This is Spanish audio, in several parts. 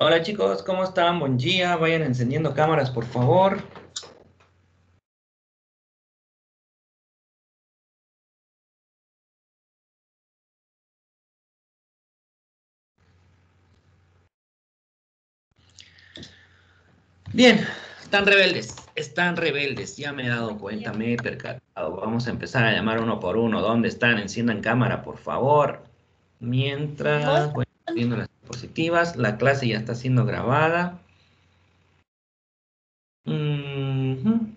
Hola chicos, ¿cómo están? Buen día. Vayan encendiendo cámaras, por favor. Bien, están rebeldes. Ya me he dado cuenta, me he percatado. Vamos a empezar a llamar uno por uno. ¿Dónde están? Enciendan cámara, por favor. Mientras voy viendo las diapositivas, la clase ya está siendo grabada. Ujú.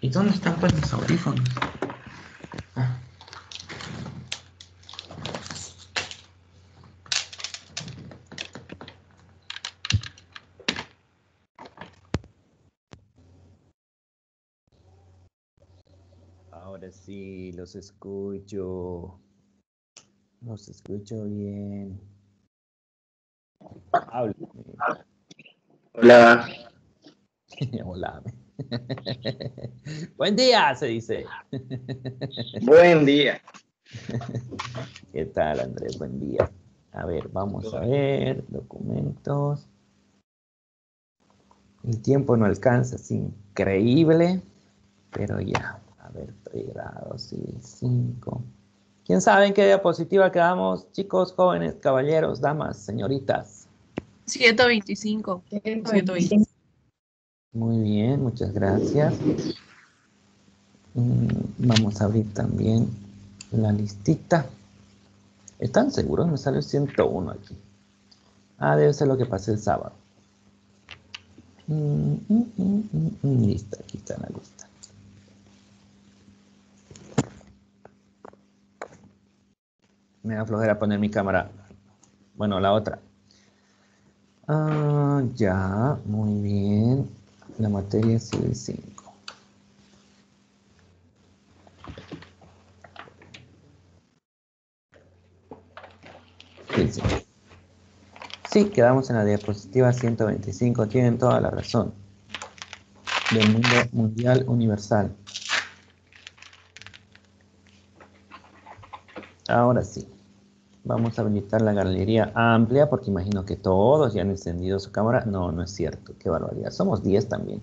¿Y dónde están pues mis audífonos? Ah, ahora sí, los escucho. Los escucho bien. Háblame. Hola, Hola. Buen día, se dice. buen día. ¿Qué tal, Andrés? Buen día. A ver, vamos a ver, documentos. El tiempo no alcanza, es increíble, pero ya. A ver, 3 grados y 5. ¿Quién sabe en qué diapositiva quedamos, chicos, jóvenes, caballeros, damas, señoritas? 125. 125. Muy bien, muchas gracias. Vamos a abrir también la listita. ¿Están seguros? Me sale 101 aquí. Ah, debe ser lo que pasé el sábado. Listo, aquí está la lista. Me da flojera poner mi cámara. Bueno, la otra. Ah, ya, muy bien. La materia es el 5. Sí, sí, quedamos en la diapositiva 125. Tienen toda la razón. Del mundo mundial universal. Ahora sí. Vamos a habilitar la galería amplia porque imagino que todos ya han encendido su cámara. No, no es cierto. Qué barbaridad. Somos 10 también.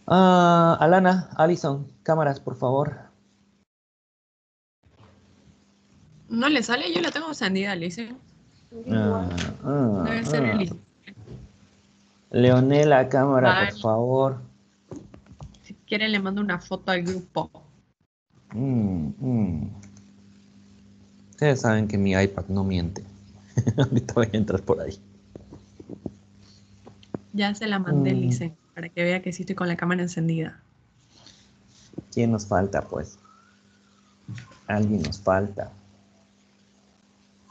Alana, Alison, cámaras, por favor. ¿No le sale? Yo la tengo encendida, le dice. Debe ser el. Leonela, cámara, por Vale. favor. Si quieren, le mando una foto al grupo. Ustedes saben que mi iPad no miente. Ahorita voy a entrar por ahí. Ya se la mandé, Lice, para que vea que sí estoy con la cámara encendida. ¿Quién nos falta, pues? Alguien nos falta.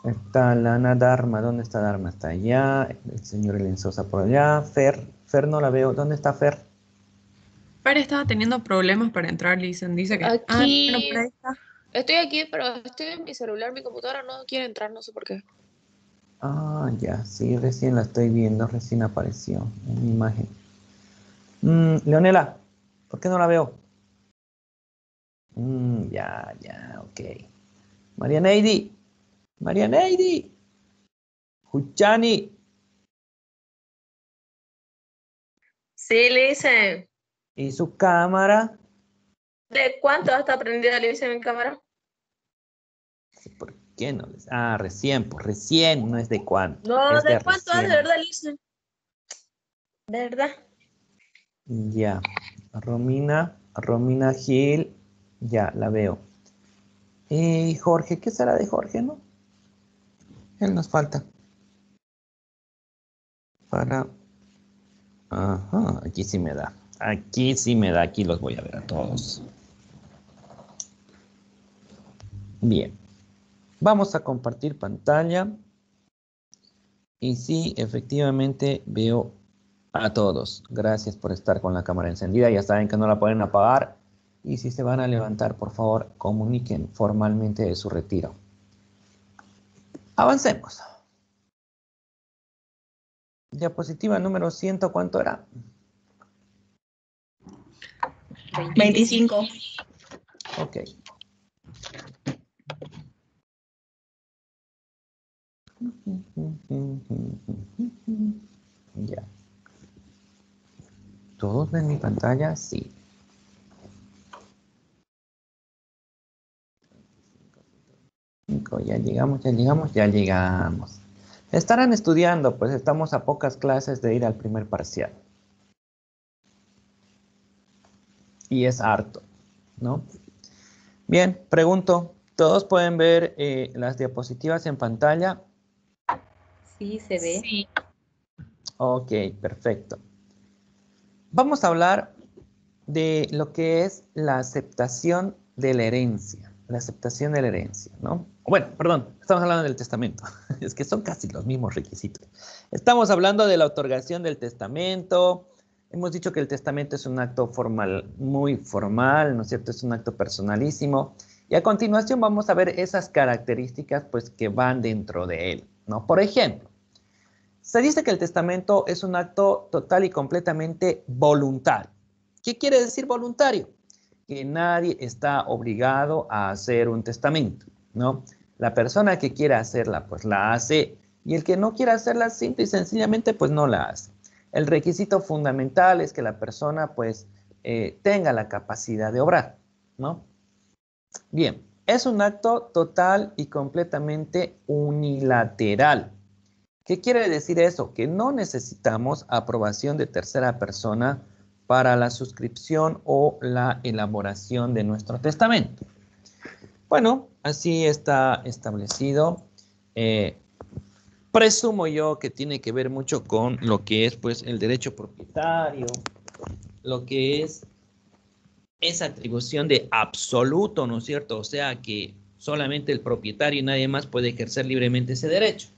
Está Lana Dharma. ¿Dónde está Dharma? Está allá. El señor Elenzosa por allá. Fer no la veo. ¿Dónde está Fer? Pero estaba teniendo problemas para entrar, Lisen. Dice que. Bueno, por Aquí, ahí está. estoy aquí, pero estoy en mi celular, mi computadora no quiere entrar, no sé por qué. Ya, sí, recién la estoy viendo. Recién apareció en mi imagen. Leonela, ¿por qué no la veo? Ya, ok. María Neidi. María Neidi. Juchani. Sí, le dice, ¿Y su cámara? ¿de cuánto está prendida le dice mi cámara? ¿Por qué no les? Recién, pues recién, no es de cuánto, No, es de ¿de cuánto? De recién. verdad, le dice. De verdad. Ya. Romina Gil, ya, la veo. Y Jorge, ¿qué será de Jorge, no? Él nos falta. Para. Ajá, aquí sí me da. Aquí sí me da, aquí los voy a ver a todos. Bien. Vamos a compartir pantalla. Y sí, efectivamente veo a todos. Gracias por estar con la cámara encendida. Ya saben que no la pueden apagar. Y si se van a levantar, por favor, comuniquen formalmente de su retiro. Avancemos. Diapositiva número 100, ¿cuánto era? 25. Ok. Ya. ¿Todos ven mi pantalla? Sí. Ya llegamos, ya llegamos, ya llegamos. Estarán estudiando, pues estamos a pocas clases de ir al primer parcial. Y es harto, ¿no? Bien, pregunto, ¿todos pueden ver las diapositivas en pantalla? Sí, se ve. Sí. Ok, perfecto. Vamos a hablar de lo que es la aceptación de la herencia. La aceptación de la herencia, ¿no? Bueno, perdón, estamos hablando del testamento. Es que son casi los mismos requisitos. Estamos hablando de la otorgación del testamento. Hemos dicho que el testamento es un acto formal, muy formal, ¿no es cierto? Es un acto personalísimo. Y a continuación vamos a ver esas características, pues, que van dentro de él, ¿no? Por ejemplo, se dice que el testamento es un acto total y completamente voluntario. ¿Qué quiere decir voluntario? Que nadie está obligado a hacer un testamento, ¿no? La persona que quiera hacerla, pues la hace, y el que no quiera hacerla, simple y sencillamente, pues no la hace. El requisito fundamental es que la persona, pues, tenga la capacidad de obrar, ¿no? Bien, es un acto total y completamente unilateral. ¿Qué quiere decir eso? Que no necesitamos aprobación de tercera persona para la suscripción o la elaboración de nuestro testamento. Bueno, así está establecido. Presumo yo que tiene que ver mucho con lo que es, pues, el derecho propietario, lo que es esa atribución de absoluto, ¿no es cierto? O sea, que solamente el propietario y nadie más puede ejercer libremente ese derecho.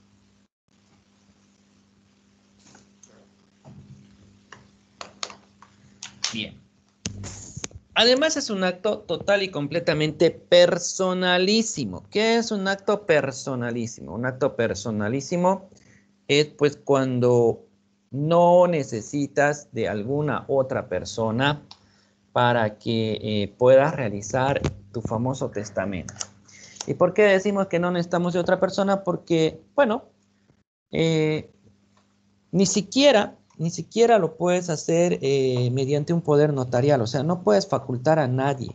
Bien. Además es un acto total y completamente personalísimo. ¿Qué es un acto personalísimo? Un acto personalísimo es, pues, cuando no necesitas de alguna otra persona para que puedas realizar tu famoso testamento. ¿Y por qué decimos que no necesitamos de otra persona? Porque, bueno, ni siquiera lo puedes hacer mediante un poder notarial. O sea, no puedes facultar a nadie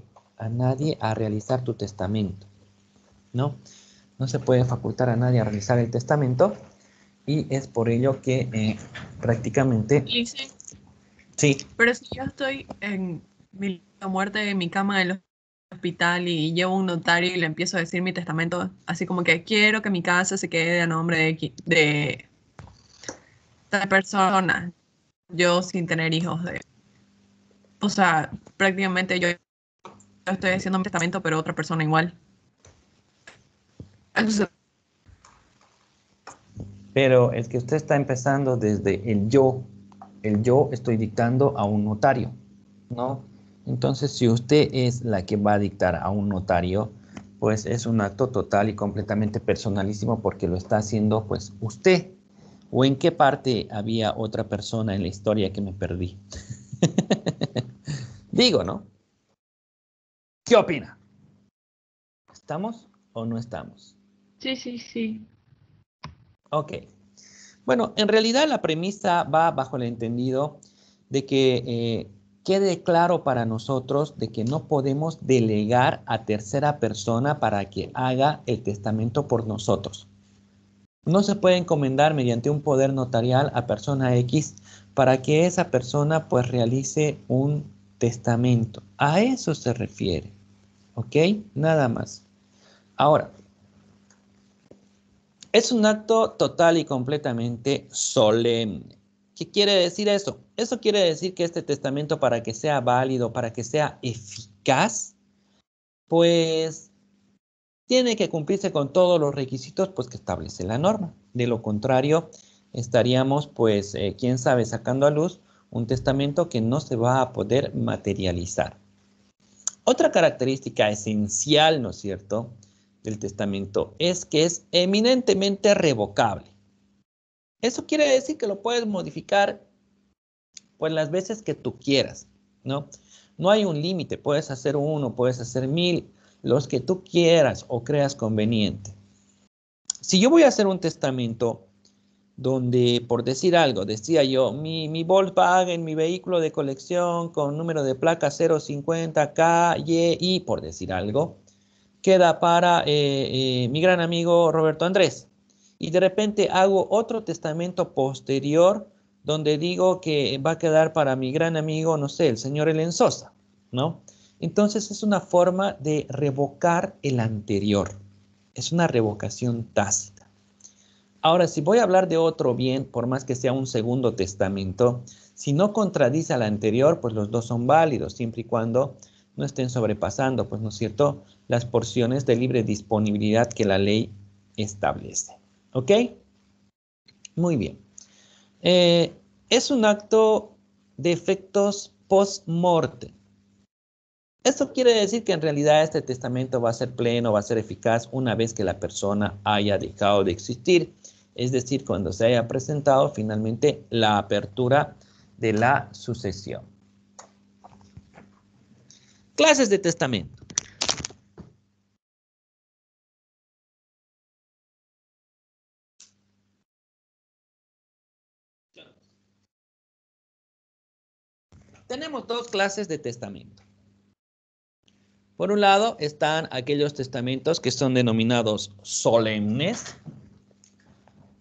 a realizar tu testamento, ¿no? No se puede facultar a nadie a realizar el testamento y es por ello que prácticamente... Lice, Sí, pero si yo estoy en la muerte en mi cama del hospital y llevo un notario y le empiezo a decir mi testamento, así como que quiero que mi casa se quede a nombre de tal persona, yo sin tener hijos de... O sea, prácticamente yo estoy haciendo mi testamento, pero otra persona igual. Eso pero el que usted está empezando desde el yo estoy dictando a un notario, ¿no? Entonces, si usted es la que va a dictar a un notario, pues es un acto total y completamente personalísimo porque lo está haciendo, pues, usted. ¿O en qué parte había otra persona en la historia que me perdí? Digo, ¿no? ¿Qué opina? ¿Estamos o no estamos? sí, sí, sí. Ok. Bueno, en realidad la premisa va bajo el entendido de que quede claro para nosotros de que no podemos delegar a tercera persona para que haga el testamento por nosotros. No se puede encomendar mediante un poder notarial a persona X para que esa persona pues realice un testamento. A eso se refiere, ¿ok? Nada más. Ahora, es un acto total y completamente solemne. ¿Qué quiere decir eso? Eso quiere decir que este testamento, para que sea válido, para que sea eficaz, pues tiene que cumplirse con todos los requisitos, pues, que establece la norma. De lo contrario, estaríamos, pues, quién sabe, sacando a luz un testamento que no se va a poder materializar. Otra característica esencial, ¿no es cierto?, del testamento es que es eminentemente revocable. Eso quiere decir que lo puedes modificar, pues, las veces que tú quieras, ¿no? No hay un límite, puedes hacer 1, puedes hacer 1000, los que tú quieras o creas conveniente. Si yo voy a hacer un testamento donde, por decir algo, decía yo, mi Volkswagen, mi vehículo de colección con número de placa 050 KYI, por decir algo, queda para mi gran amigo Roberto Andrés. Y de repente hago otro testamento posterior donde digo que va a quedar para mi gran amigo, no sé, el señor Elen Sosa, ¿no? Entonces es una forma de revocar el anterior. Es una revocación tácita. Ahora, si voy a hablar de otro bien, por más que sea un segundo testamento, si no contradice al anterior, pues los dos son válidos, siempre y cuando no estén sobrepasando, pues, ¿no es cierto?, las porciones de libre disponibilidad que la ley establece. ¿Ok? Muy bien. Es un acto de efectos post-mortem. Esto quiere decir que en realidad este testamento va a ser pleno, va a ser eficaz una vez que la persona haya dejado de existir. Es decir, cuando se haya presentado finalmente la apertura de la sucesión. Clases de testamento. Tenemos dos clases de testamento. Por un lado están aquellos testamentos que son denominados solemnes.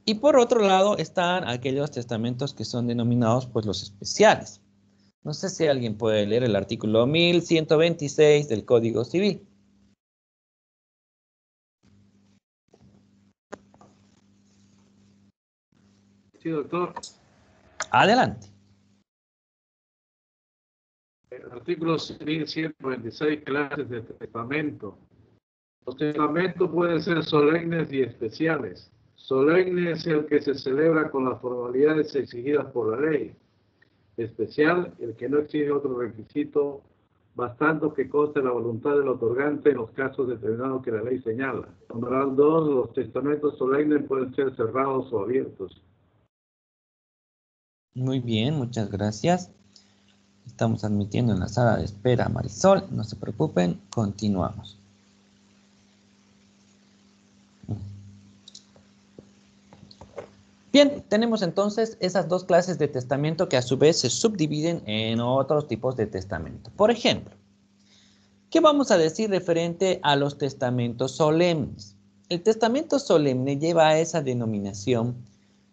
Y por otro lado están aquellos testamentos que son denominados pues los especiales. No sé si alguien puede leer el artículo 1126 del Código Civil. Sí, doctor. Adelante. El artículo 1126, clases de testamento. Los testamentos pueden ser solemnes y especiales. Solemne es el que se celebra con las formalidades exigidas por la ley. Especial, el que no exige otro requisito, bastante que conste la voluntad del otorgante en los casos determinados que la ley señala. Numeral 2, los testamentos solemnes pueden ser cerrados o abiertos. Muy bien, muchas gracias. Estamos admitiendo en la sala de espera a Marisol. No se preocupen, continuamos. Bien, tenemos entonces esas dos clases de testamento que a su vez se subdividen en otros tipos de testamento. Por ejemplo, ¿qué vamos a decir referente a los testamentos solemnes? El testamento solemne lleva a esa denominación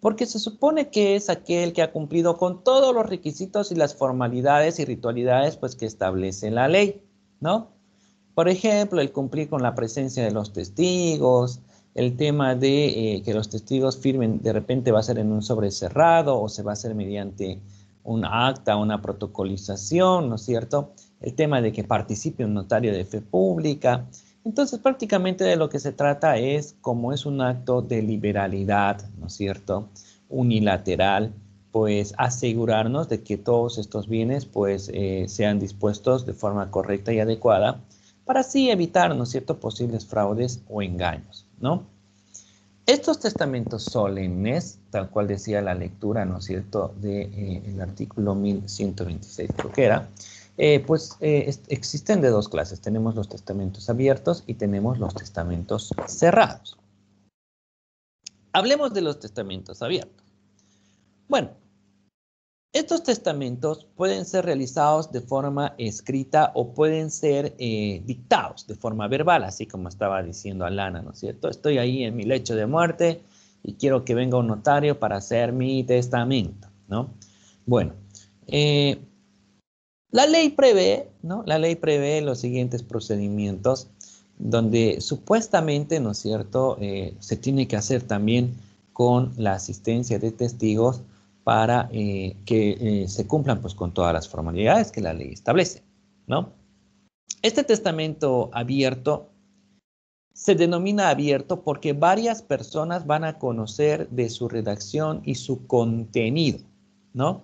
porque se supone que es aquel que ha cumplido con todos los requisitos y las formalidades y ritualidades pues, que establece la ley, ¿no? Por ejemplo, el cumplir con la presencia de los testigos, el tema de que los testigos firmen, de repente va a ser en un sobre cerrado o se va a hacer mediante un acta, una protocolización, ¿no es cierto? El tema de que participe un notario de fe pública. Entonces, prácticamente de lo que se trata es, como es un acto de liberalidad, ¿no es cierto?, unilateral, pues asegurarnos de que todos estos bienes pues sean dispuestos de forma correcta y adecuada para así evitar, ¿no es cierto?, posibles fraudes o engaños, ¿no? Estos testamentos solemnes, tal cual decía la lectura, ¿no es cierto?, del artículo 1126, creo que era, existen de dos clases. Tenemos los testamentos abiertos y tenemos los testamentos cerrados. Hablemos de los testamentos abiertos. Bueno, estos testamentos pueden ser realizados de forma escrita o pueden ser dictados de forma verbal, así como estaba diciendo Alana, ¿no es cierto? Estoy ahí en mi lecho de muerte y quiero que venga un notario para hacer mi testamento, ¿no? Bueno, la ley prevé, ¿no? La ley prevé los siguientes procedimientos donde supuestamente, ¿no es cierto?, se tiene que hacer también con la asistencia de testigos para que se cumplan pues con todas las formalidades que la ley establece, ¿no? Este testamento abierto se denomina abierto porque varias personas van a conocer de su redacción y su contenido, ¿no?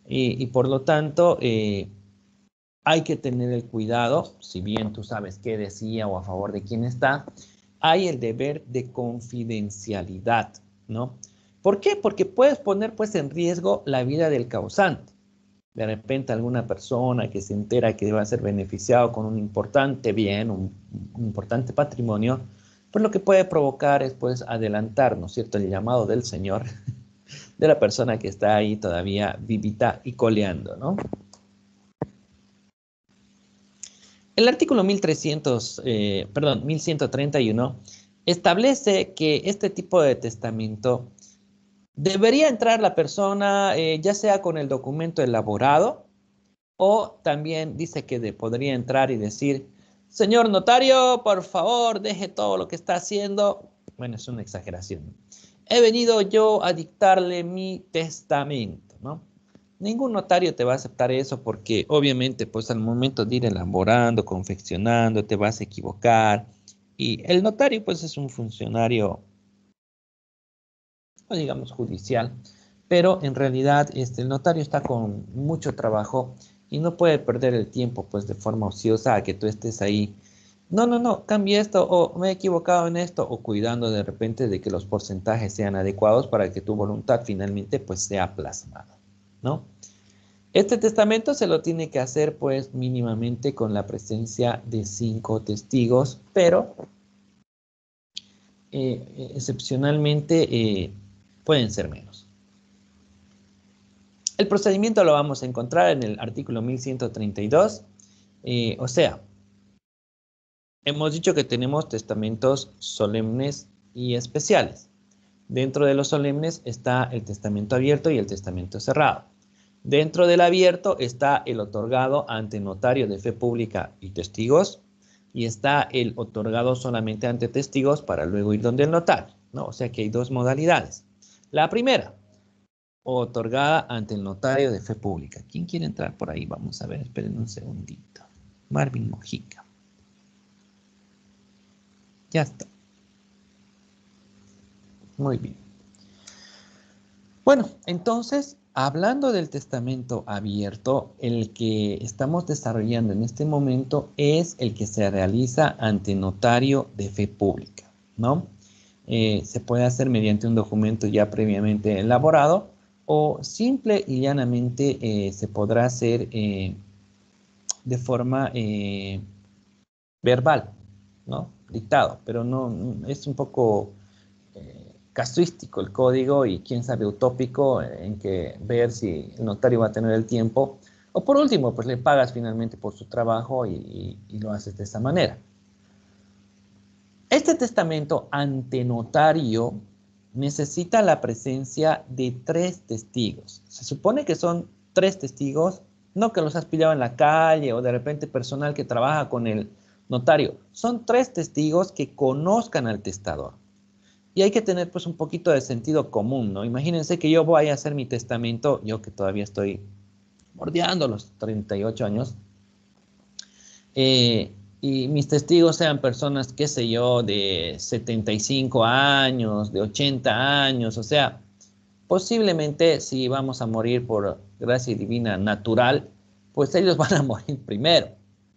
Y por lo tanto, hay que tener el cuidado, si bien tú sabes qué decía o a favor de quién está, hay el deber de confidencialidad, ¿no? ¿Por qué? Porque puedes poner pues en riesgo la vida del causante, de repente alguna persona que se entera que va a ser beneficiado con un importante bien, un importante patrimonio, pues lo que puede provocar es pues adelantar, ¿no es cierto?, el llamado del Señor de la persona que está ahí todavía vivita y coleando, ¿no? El artículo 1131 establece que este tipo de testamento debería entrar la persona ya sea con el documento elaborado o también dice que podría entrar y decir, señor notario, por favor, deje todo lo que está haciendo. Bueno, es una exageración. He venido yo a dictarle mi testamento, ¿no? Ningún notario te va a aceptar eso porque obviamente pues al momento de ir elaborando, confeccionando, te vas a equivocar. Y el notario pues es un funcionario, no digamos judicial, pero en realidad el notario está con mucho trabajo y no puede perder el tiempo pues de forma ociosa a que tú estés ahí. No, cambie esto o me he equivocado en esto o cuidando de repente de que los porcentajes sean adecuados para que tu voluntad finalmente pues sea plasmada, ¿no? Este testamento se lo tiene que hacer pues mínimamente con la presencia de 5 testigos, pero excepcionalmente pueden ser menos. El procedimiento lo vamos a encontrar en el artículo 1132, o sea, hemos dicho que tenemos testamentos solemnes y especiales. Dentro de los solemnes está el testamento abierto y el testamento cerrado. Dentro del abierto está el otorgado ante notario de fe pública y testigos, y está el otorgado solamente ante testigos para luego ir donde el notario, ¿no? O sea que hay 2 modalidades. La primera, otorgada ante el notario de fe pública. ¿Quién quiere entrar por ahí? Vamos a ver, esperen un segundito. Marvin Mojica. Ya está. Muy bien. Bueno, entonces, hablando del testamento abierto, el que estamos desarrollando en este momento es el que se realiza ante notario de fe pública, ¿no? Se puede hacer mediante un documento ya previamente elaborado o simple y llanamente se podrá hacer de forma verbal, ¿no? Dictado, pero no es un poco casuístico el código y quién sabe utópico en que ver si el notario va a tener el tiempo o por último pues le pagas finalmente por su trabajo y lo haces de esa manera. Este testamento ante notario necesita la presencia de 3 testigos. Se supone que son 3 testigos, no que los has pillado en la calle o de repente personal que trabaja con el notario. Son 3 testigos que conozcan al testador. Y hay que tener pues un poquito de sentido común, ¿no? Imagínense que yo voy a hacer mi testamento, yo que todavía estoy bordeando los 38 años, y mis testigos sean personas, qué sé yo, de 75 años, de 80 años, o sea, posiblemente si vamos a morir por gracia divina natural, pues ellos van a morir primero,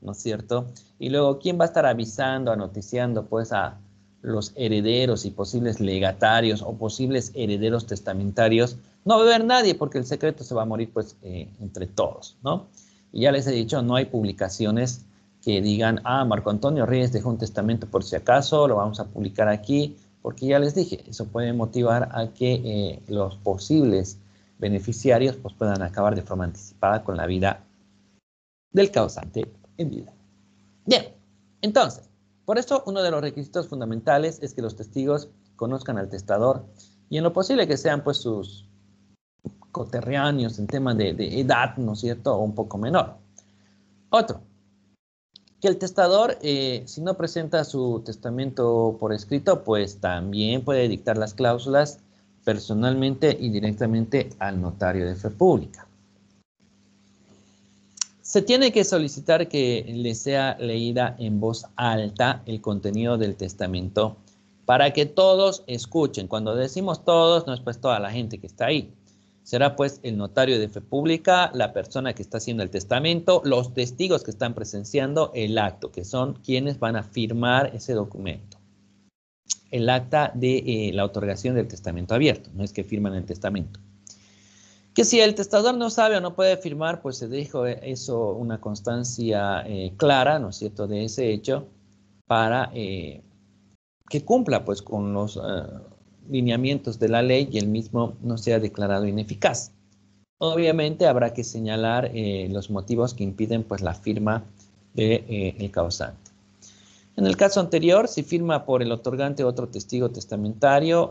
¿no es cierto? Y luego, ¿quién va a estar avisando, anoticiando pues a los herederos y posibles legatarios o posibles herederos testamentarios? No va a haber nadie porque el secreto se va a morir pues entre todos, ¿no? Y ya les he dicho, no hay publicaciones que digan, Marco Antonio Reyes dejó un testamento por si acaso, lo vamos a publicar aquí, porque ya les dije, eso puede motivar a que los posibles beneficiarios pues, puedan acabar de forma anticipada con la vida del causante en vida. Bien, entonces, por eso uno de los requisitos fundamentales es que los testigos conozcan al testador y en lo posible que sean pues sus coterráneos en tema de edad, ¿no es cierto?, o un poco menor. Otro, que el testador, si no presenta su testamento por escrito, pues también puede dictar las cláusulas personalmente y directamente al notario de fe pública. Se tiene que solicitar que le sea leída en voz alta el contenido del testamento para que todos escuchen. Cuando decimos todos, no es pues toda la gente que está ahí. Será pues el notario de fe pública, la persona que está haciendo el testamento, los testigos que están presenciando el acto, que son quienes van a firmar ese documento. El acta de la otorgación del testamento abierto, no es que firman el testamento. Que si el testador no sabe o no puede firmar, pues se deja eso, una constancia clara, ¿no es cierto?, de ese hecho, para que cumpla pues con los lineamientos de la ley y el mismo no sea declarado ineficaz. Obviamente habrá que señalar los motivos que impiden pues la firma del causante. En el caso anterior, si firma por el otorgante otro testigo testamentario,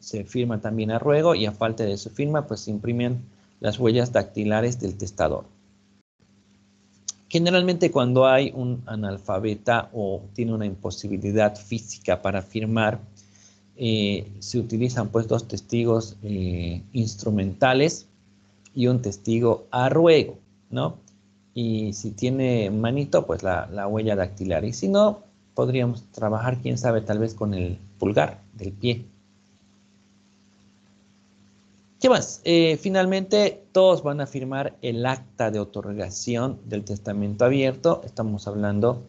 se firma también a ruego y a falta de su firma, pues se imprimen las huellas dactilares del testador. Generalmente cuando hay un analfabeta o tiene una imposibilidad física para firmar, se utilizan pues dos testigos instrumentales y un testigo a ruego, ¿no? Y si tiene manito, pues la huella dactilar. Y si no, podríamos trabajar, quién sabe, tal vez con el pulgar del pie. ¿Qué más? Finalmente, todos van a firmar el acta de otorgación del testamento abierto. Estamos hablando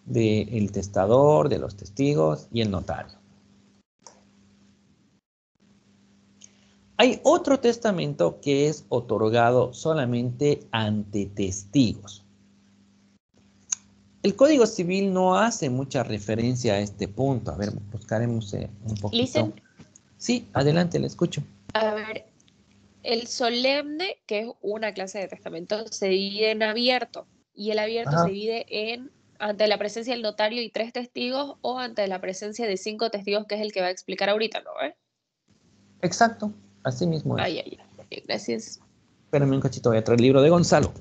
del testador, de los testigos y el notario. Hay otro testamento que es otorgado solamente ante testigos. El Código Civil no hace mucha referencia a este punto. A ver, buscaremos un poquito. Listen. Sí, adelante, le escucho. A ver, el solemne, que es una clase de testamento, se divide en abierto. Y el abierto Ajá. se divide en ante la presencia del notario y 3 testigos o ante la presencia de 5 testigos, que es el que va a explicar ahorita, ¿no? Exacto, así mismo es. Ay. Gracias. Espérame un cachito, voy a traer el libro de Gonzalo.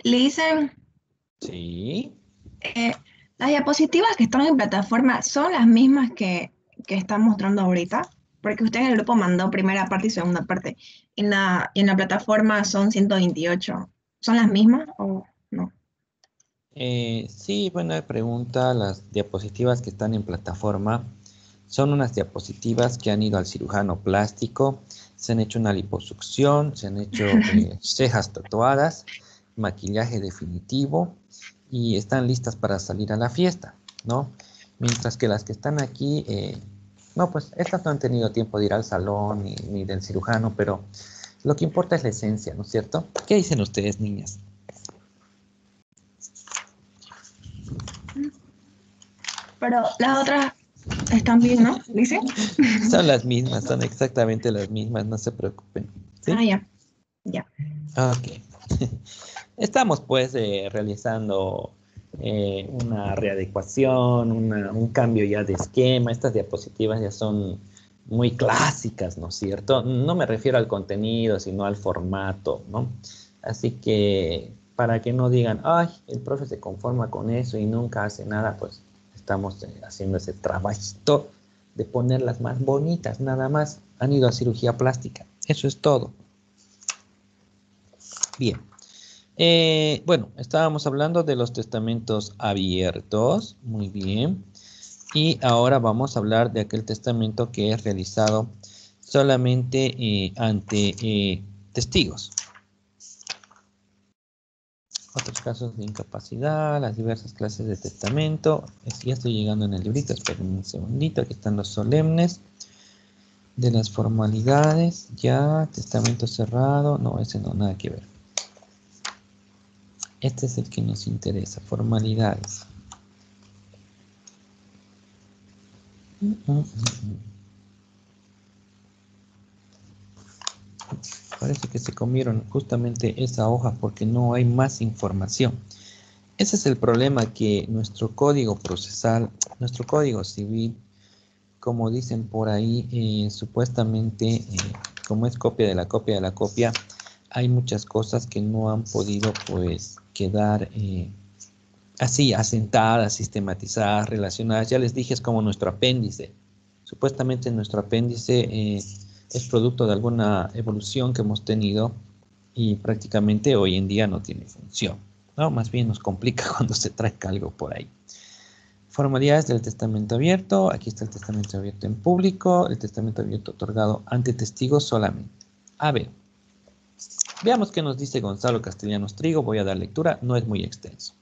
Le dicen, Sí. las diapositivas que están en plataforma son las mismas que están mostrando ahorita, porque usted en el grupo mandó primera parte y segunda parte. Y en la plataforma son 128. ¿Son las mismas o no? Sí, buena pregunta. Las diapositivas que están en plataforma son unas diapositivas que han ido al cirujano plástico, se han hecho una liposucción, se han hecho cejas tatuadas, maquillaje definitivo y están listas para salir a la fiesta, ¿no? Mientras que las que están aquí, no, pues estas no han tenido tiempo de ir al salón ni del cirujano, pero lo que importa es la esencia, ¿no es cierto? ¿Qué dicen ustedes, niñas? Pero las otras están bien, ¿no? ¿Dice? Son las mismas, son exactamente las mismas, no se preocupen. ¿Sí? Ah, ya. Ya. Ok. Estamos pues realizando una readecuación, un cambio ya de esquema. Estas diapositivas ya son muy clásicas, ¿no es cierto? No me refiero al contenido, sino al formato, ¿no? Así que para que no digan, ay, el profe se conforma con eso y nunca hace nada, pues estamos haciendo ese trabajito de ponerlas más bonitas, nada más. Han ido a cirugía plástica, eso es todo. Bien. Bueno, estábamos hablando de los testamentos abiertos, muy bien. Y ahora vamos a hablar de aquel testamento que es realizado solamente ante testigos. Otros casos de incapacidad, las diversas clases de testamento. Ya estoy llegando en el librito, esperen un segundito, aquí están los solemnes. De las formalidades, ya, testamento cerrado, no, ese no, nada que ver. Este es el que nos interesa, formalidades. Parece que se comieron justamente esa hoja porque no hay más información. Ese es el problema, que nuestro código procesal, nuestro código civil, como dicen por ahí, supuestamente, como es copia de la copia de la copia, hay muchas cosas que no han podido pues quedar así, asentadas, sistematizadas, relacionadas. Ya les dije, es como nuestro apéndice. Supuestamente nuestro apéndice es producto de alguna evolución que hemos tenido y prácticamente hoy en día no tiene función, ¿no? Más bien nos complica cuando se trae algo por ahí. Formalidades del testamento abierto. Aquí está el testamento abierto en público, el testamento abierto otorgado ante testigos solamente. A ver, Veamos qué nos dice Gonzalo Castellanos Trigo. Voy a dar lectura, no es muy extenso.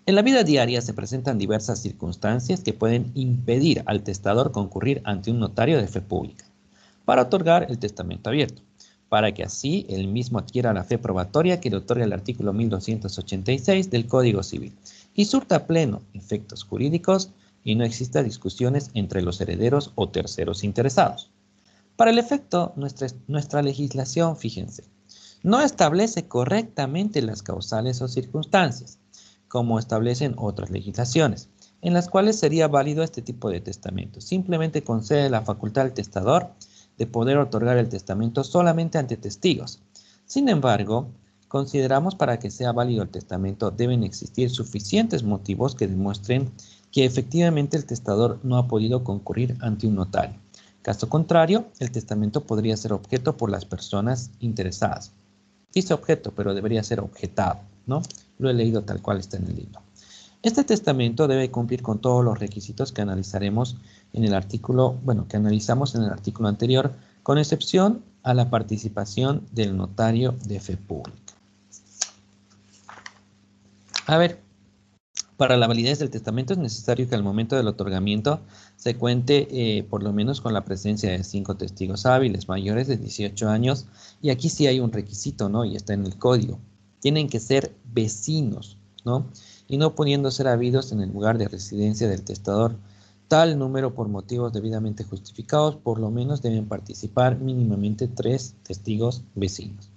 En la vida diaria se presentan diversas circunstancias que pueden impedir al testador concurrir ante un notario de fe pública para otorgar el testamento abierto, para que así el mismo adquiera la fe probatoria que le otorga el artículo 1286 del Código Civil y surta pleno efectos jurídicos y no exista discusiones entre los herederos o terceros interesados. Para el efecto, nuestra legislación, fíjense, no establece correctamente las causales o circunstancias, como establecen otras legislaciones, en las cuales sería válido este tipo de testamento. Simplemente concede la facultad al testador de poder otorgar el testamento solamente ante testigos. Sin embargo, consideramos para que sea válido el testamento deben existir suficientes motivos que demuestren que efectivamente el testador no ha podido concurrir ante un notario. Caso contrario, el testamento podría ser objeto por las personas interesadas. Dice objeto, pero debería ser objetado, ¿no? Lo he leído tal cual está en el libro. Este testamento debe cumplir con todos los requisitos que analizaremos en el artículo, que analizamos en el artículo anterior, con excepción a la participación del notario de fe pública. A ver, para la validez del testamento es necesario que al momento del otorgamiento se cuente por lo menos con la presencia de 5 testigos hábiles mayores de 18 años, y aquí sí hay un requisito, ¿no? Y está en el código. Tienen que ser vecinos, ¿no? Y no pudiendo ser habidos en el lugar de residencia del testador. Tal número por motivos debidamente justificados, por lo menos deben participar mínimamente 3 testigos vecinos.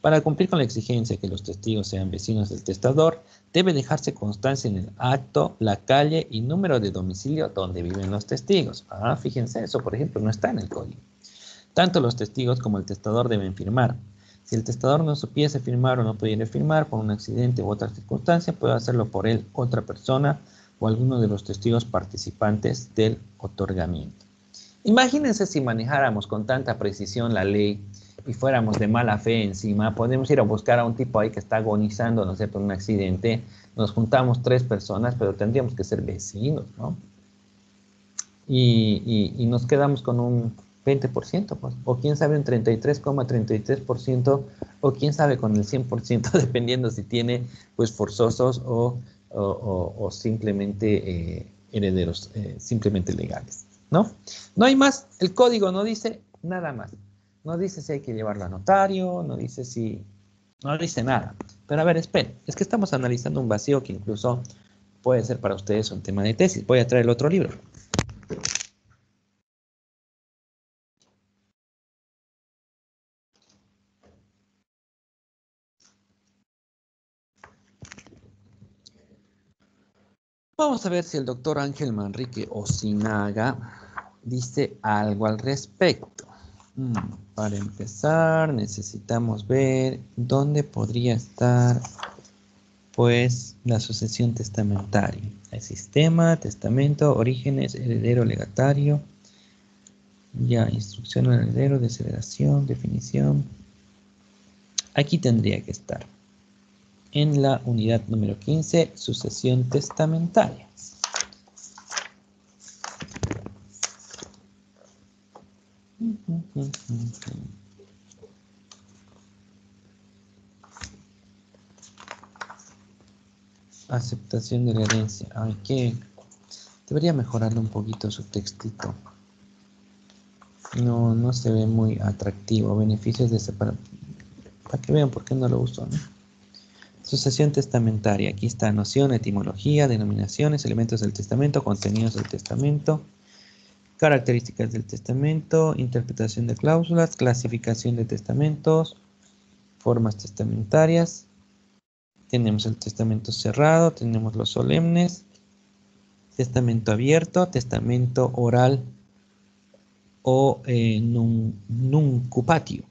Para cumplir con la exigencia que los testigos sean vecinos del testador, debe dejarse constancia en el acto, la calle y número de domicilio donde viven los testigos. Fíjense, eso por ejemplo no está en el código. Tanto los testigos como el testador deben firmar. Si el testador no supiese firmar o no pudiera firmar por un accidente u otra circunstancia, puede hacerlo por él otra persona o alguno de los testigos participantes del otorgamiento. Imagínense si manejáramos con tanta precisión la ley y fuéramos de mala fe encima. Podemos ir a buscar a un tipo ahí que está agonizando, ¿no es cierto?, en un accidente. Nos juntamos 3 personas, pero tendríamos que ser vecinos, ¿no? Y nos quedamos con un 20%, pues, o quién sabe un 33,33%, o quién sabe con el 100%, dependiendo si tiene pues forzosos o simplemente herederos, simplemente legales, ¿no? No hay más, el código no dice nada más, no dice si hay que llevarlo a notario, no dice no dice nada. Pero a ver, esperen, es que estamos analizando un vacío que incluso puede ser para ustedes un tema de tesis. Voy a traer el otro libro. Vamos a ver si el doctor Ángel Manrique Osinaga dice algo al respecto. Para empezar, necesitamos ver dónde podría estar, pues, la sucesión testamentaria. El sistema, testamento, orígenes, heredero, legatario. Ya, instrucción al heredero, desheredación, definición. Aquí tendría que estar. En la unidad número 15, sucesión testamentaria. Aceptación de la herencia. Ay, que debería mejorarle un poquito su textito. No se ve muy atractivo. Beneficios de separación. Para que vean por qué no lo uso, ¿no? Sucesión testamentaria. Aquí está noción, etimología, denominaciones, elementos del testamento, contenidos del testamento, características del testamento, interpretación de cláusulas, clasificación de testamentos, formas testamentarias. Tenemos el testamento cerrado, tenemos los solemnes, testamento abierto, testamento oral o nuncupatio.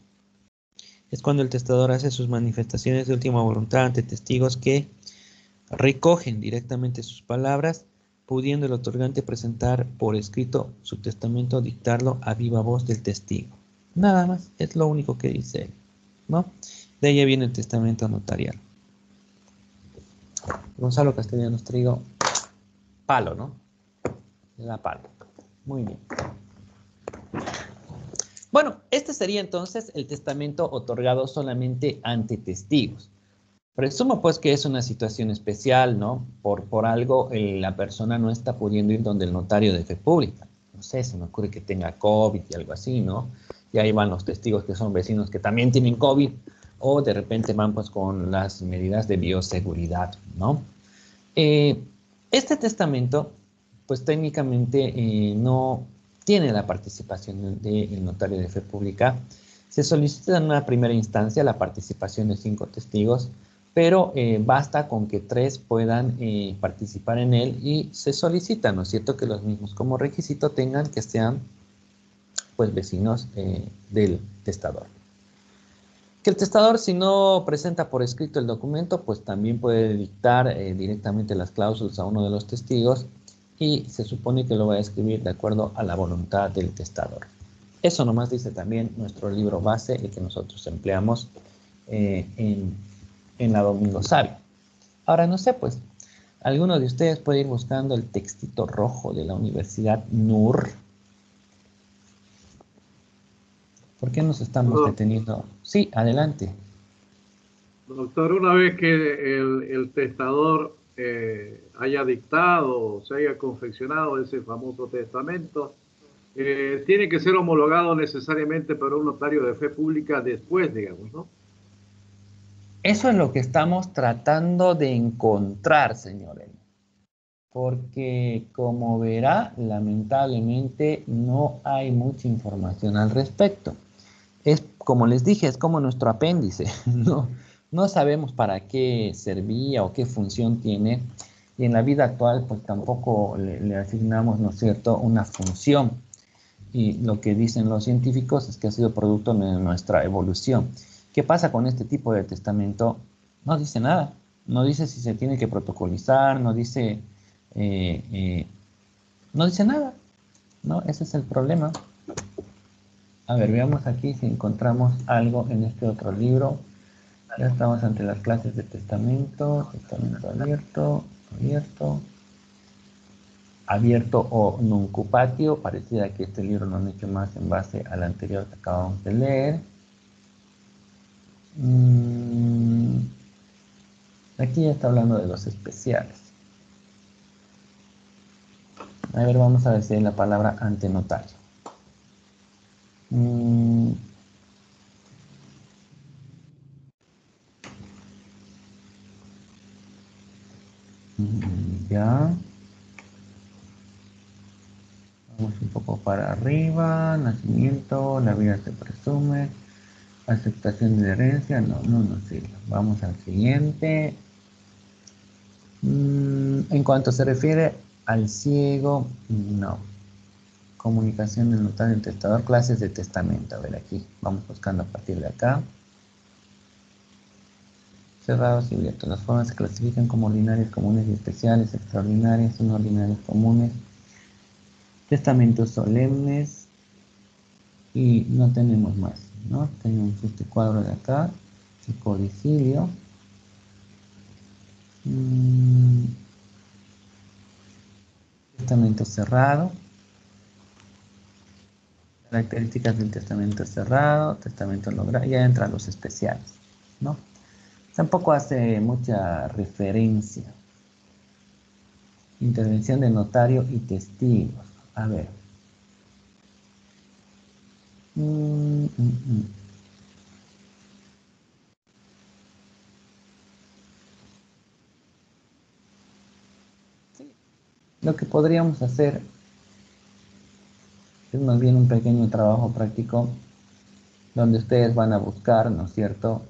Es cuando el testador hace sus manifestaciones de última voluntad ante testigos que recogen directamente sus palabras, pudiendo el otorgante presentar por escrito su testamento o dictarlo a viva voz del testigo. Nada más, es lo único que dice él, ¿no? De ahí viene el testamento notarial. Gonzalo Castellanos Trigo, palo, ¿no? La palo. Muy bien. Bueno, este sería entonces el testamento otorgado solamente ante testigos. Presumo pues que es una situación especial, ¿no? Por algo la persona no está pudiendo ir donde el notario de fe pública. No sé, se me ocurre que tenga COVID y algo así, ¿no? Y ahí van los testigos que son vecinos que también tienen COVID, o de repente van pues con las medidas de bioseguridad, ¿no? Este testamento, pues técnicamente no tiene la participación del notario de fe pública. Se solicita en una primera instancia la participación de 5 testigos, pero basta con que 3 puedan participar en él y se solicita, ¿no es cierto?, que los mismos como requisito tengan que sean pues vecinos del testador. Que el testador, si no presenta por escrito el documento, pues también puede dictar directamente las cláusulas a uno de los testigos y se supone que lo va a escribir de acuerdo a la voluntad del testador. Eso nomás dice también nuestro libro base, el que nosotros empleamos en la Domingo Sabio. Ahora, no sé, pues, alguno de ustedes puede ir buscando el textito rojo de la Universidad NUR. ¿Por qué nos estamos deteniendo? Sí, adelante. Doctor, una vez que el testador haya dictado o se haya confeccionado ese famoso testamento, tiene que ser homologado necesariamente por un notario de fe pública después, digamos, ¿no? Eso es lo que estamos tratando de encontrar, señores. Porque, como verá, lamentablemente no hay mucha información al respecto. Es, como les dije, es como nuestro apéndice. No sabemos para qué servía o qué función tiene. Y en la vida actual, pues tampoco le asignamos, ¿no es cierto?, una función. Y lo que dicen los científicos es que ha sido producto de nuestra evolución. ¿Qué pasa con este tipo de testamento? No dice nada. No dice si se tiene que protocolizar, no dice nada, ¿no? Ese es el problema. A ver, veamos aquí si encontramos algo en este otro libro. Ya estamos ante las clases de testamento abierto o nuncupatio. Parecía que este libro lo han hecho más en base al anterior que acabamos de leer. Aquí ya está hablando de los especiales. A ver, vamos a ver si hay la palabra ante notario. Ya. Vamos un poco para arriba. Nacimiento, la vida se presume. Aceptación de herencia, no sirve. Vamos al siguiente. En cuanto se refiere al ciego, no. Comunicación del notario y testador, clases de testamento. A ver, aquí vamos buscando a partir de acá. Cerrados y abiertos. Las formas se clasifican como ordinarias, comunes y especiales, extraordinarias, no ordinarias, comunes, testamentos solemnes y no tenemos más, ¿no? Tenemos este cuadro de acá, el codicilio. Testamento cerrado. Características del testamento cerrado, testamento logrado, ya entran los especiales, ¿no? Tampoco hace mucha referencia. Intervención de notario y testigos. A ver. Sí. Lo que podríamos hacer es más bien un pequeño trabajo práctico donde ustedes van a buscar, ¿no es cierto?,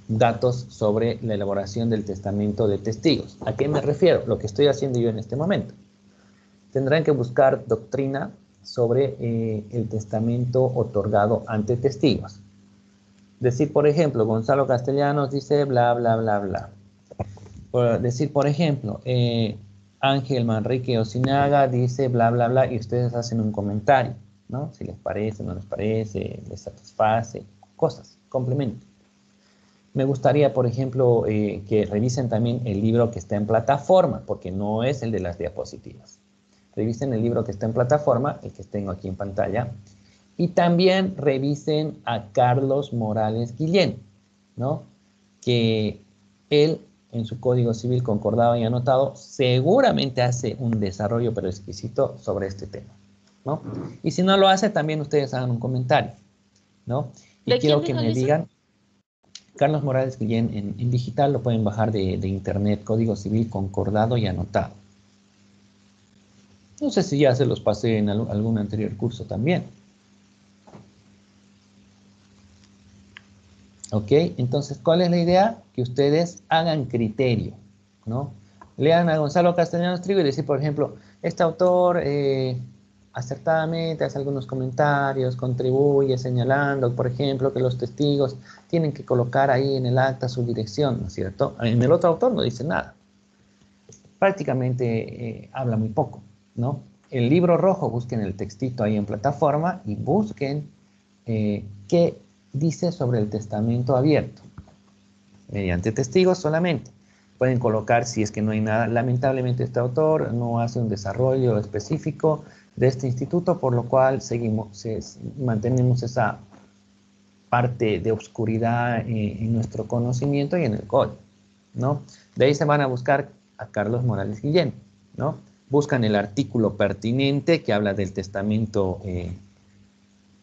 datos sobre la elaboración del testamento de testigos. ¿A qué me refiero? Lo que estoy haciendo yo en este momento. Tendrán que buscar doctrina sobre el testamento otorgado ante testigos. Decir, por ejemplo, Gonzalo Castellanos dice bla, bla, bla, bla. Decir, por ejemplo, Ángel Manrique Osinaga dice bla, bla, bla, y ustedes hacen un comentario, ¿no? Si les parece, no les parece, les satisface, cosas, complementos. Me gustaría, por ejemplo, que revisen también el libro que está en plataforma, porque no es el de las diapositivas. Revisen el libro que está en plataforma, el que tengo aquí en pantalla, Y también revisen a Carlos Morales Guillén, ¿no? Que él, en su Código Civil concordado y anotado, seguramente hace un desarrollo pero exquisito sobre este tema, ¿no? Y si no lo hace, también ustedes hagan un comentario, ¿no? Y ¿De quiero quién que es, me Alison? digan, Carlos Morales Guillén en digital, lo pueden bajar de internet, Código Civil concordado y anotado. No sé si ya se los pasé en algún anterior curso también. ¿Ok? Entonces, ¿cuál es la idea? Que ustedes hagan criterio, ¿no? Lean a Gonzalo Castellanos Trigo y decir, por ejemplo, este autor acertadamente hace algunos comentarios, contribuye señalando, por ejemplo, que los testigos tienen que colocar ahí en el acta su dirección, ¿no es cierto? En el otro autor no dice nada. Prácticamente habla muy poco, ¿no? El libro rojo, busquen el textito ahí en plataforma y busquen qué dice sobre el testamento abierto, mediante testigos solamente. Pueden colocar si es que no hay nada. Lamentablemente este autor no hace un desarrollo específico de este instituto, por lo cual mantenemos esa parte de oscuridad en nuestro conocimiento y en el código, ¿no? De ahí se van a buscar a Carlos Morales Guillén, ¿no? Buscan el artículo pertinente que habla del testamento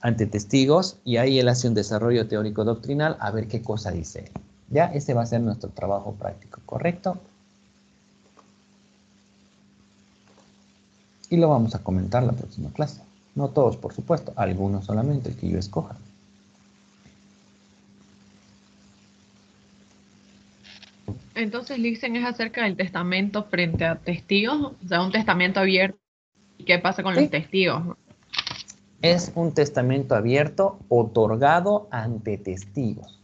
ante testigos y ahí él hace un desarrollo teórico doctrinal a ver qué cosa dice él. Ya, ese va a ser nuestro trabajo práctico, ¿correcto? Y lo vamos a comentar la próxima clase. No todos, por supuesto, algunos solamente, el que yo escoja. Entonces, Lixen es acerca del testamento frente a testigos, o sea, un testamento abierto. ¿Y qué pasa con los Sí. testigos? Es un testamento abierto otorgado ante testigos,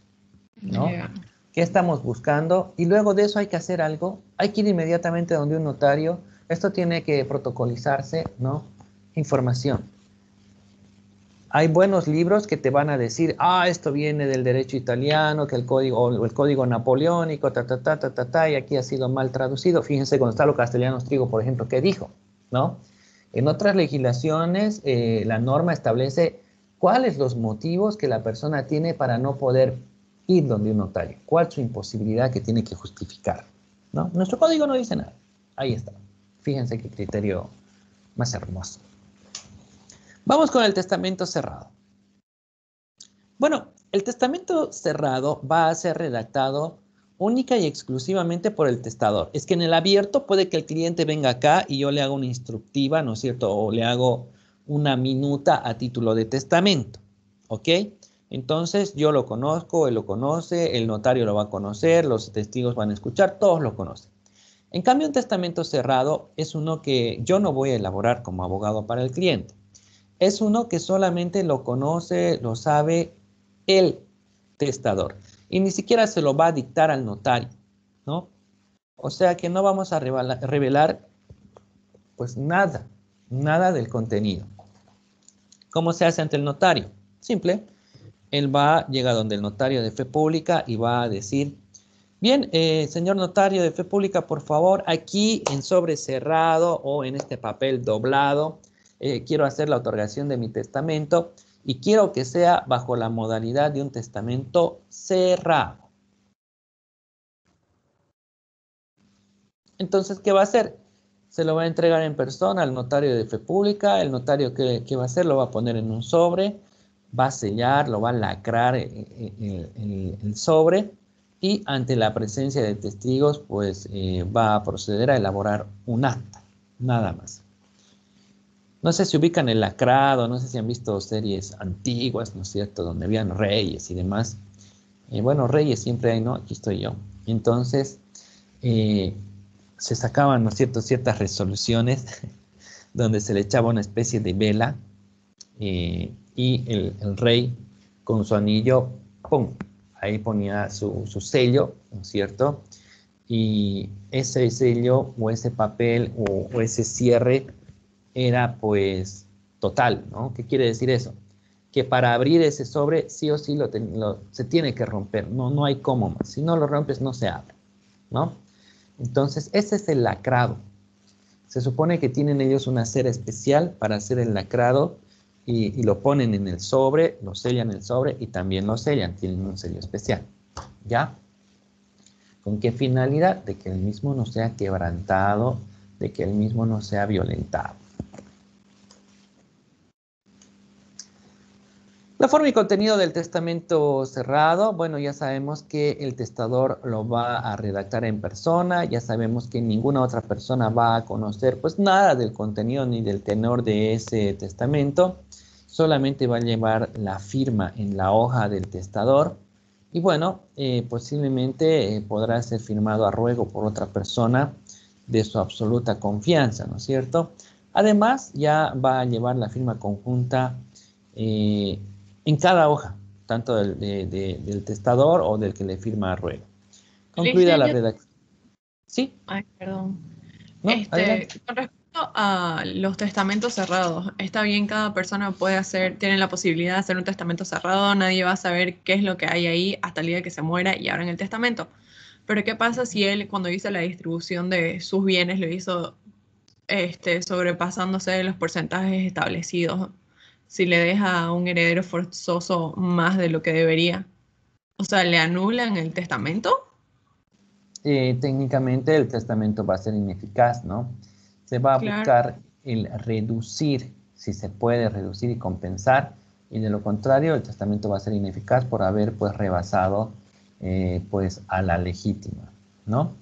¿no? Yeah. ¿Qué estamos buscando? Y luego de eso hay que hacer algo. Hay que ir inmediatamente donde un notario. Esto tiene que protocolizarse, ¿no? Información. Hay buenos libros que te van a decir, esto viene del derecho italiano, que el código napoleónico, y aquí ha sido mal traducido. Fíjense Gonzalo Castellanos Trigo, por ejemplo, ¿qué dijo? ¿No? En otras legislaciones, la norma establece cuáles los motivos que la persona tiene para no poder ir donde un notario. ¿Cuál es su imposibilidad que tiene que justificar? ¿No? Nuestro código no dice nada. Ahí está. Fíjense qué criterio más hermoso. Vamos con el testamento cerrado. Bueno, el testamento cerrado va a ser redactado única y exclusivamente por el testador. Es que en el abierto puede que el cliente venga acá y yo le haga una instructiva, ¿no es cierto? O le hago una minuta a título de testamento, ¿ok? Entonces yo lo conozco, él lo conoce, el notario lo va a conocer, los testigos van a escuchar, todos lo conocen. En cambio, un testamento cerrado es uno que yo no voy a elaborar como abogado para el cliente. Es uno que solamente lo conoce, lo sabe el testador. Y ni siquiera se lo va a dictar al notario, ¿no? O sea que no vamos a revelar pues nada del contenido. ¿Cómo se hace ante el notario? Simple. Él llega donde el notario de fe pública y va a decir, bien, señor notario de fe pública, por favor, aquí en sobre cerrado o en este papel doblado, quiero hacer la otorgación de mi testamento y quiero que sea bajo la modalidad de un testamento cerrado. Entonces, ¿qué va a hacer? Se lo va a entregar en persona al notario de fe pública. El notario, ¿qué va a hacer? Lo va a poner en un sobre, va a sellar, lo va a lacrar el sobre y ante la presencia de testigos, pues va a proceder a elaborar un acta, nada más. No sé si ubican el lacrado, no sé si han visto series antiguas, ¿no es cierto?, donde habían reyes y demás. Bueno, reyes siempre hay, ¿no? Aquí estoy yo. Entonces, se sacaban, ¿no es cierto?, ciertas resoluciones donde se le echaba una especie de vela y el rey con su anillo, ¡pum!, ahí ponía su sello, ¿no es cierto? Y ese sello o ese papel o ese cierre era pues total, ¿no? ¿Qué quiere decir eso? Que para abrir ese sobre sí o sí se tiene que romper, no hay cómo más. Si no lo rompes no se abre, ¿no? Entonces ese es el lacrado. Se supone que tienen ellos una cera especial para hacer el lacrado y lo ponen en el sobre, lo sellan el sobre y también lo sellan, tienen un sello especial. ¿Ya? ¿Con qué finalidad? De que el mismo no sea quebrantado, de que el mismo no sea violentado. La forma y contenido del testamento cerrado, bueno, ya sabemos que el testador lo va a redactar en persona, ya sabemos que ninguna otra persona va a conocer pues nada del contenido ni del tenor de ese testamento, solamente va a llevar la firma en la hoja del testador y bueno, posiblemente podrá ser firmado a ruego por otra persona de su absoluta confianza, ¿no es cierto? Además, ya va a llevar la firma conjunta en cada hoja, tanto del testador o del que le firma a ruego. Concluida la Licencia, redacción. ¿Sí? ay, perdón. ¿No? Adelante. Con respecto a los testamentos cerrados, está bien, cada persona puede hacer, tiene la posibilidad de hacer un testamento cerrado, nadie va a saber qué es lo que hay ahí hasta el día que se muera y abran el testamento. Pero ¿qué pasa si él, cuando hizo la distribución de sus bienes, lo hizo sobrepasándose de los porcentajes establecidos? Si le deja a un heredero forzoso más de lo que debería. O sea, ¿le anulan el testamento? Técnicamente el testamento va a ser ineficaz, ¿no? Se va a Claro, buscar el reducir, si se puede reducir y compensar, y de lo contrario el testamento va a ser ineficaz por haber pues rebasado pues a la legítima, ¿no?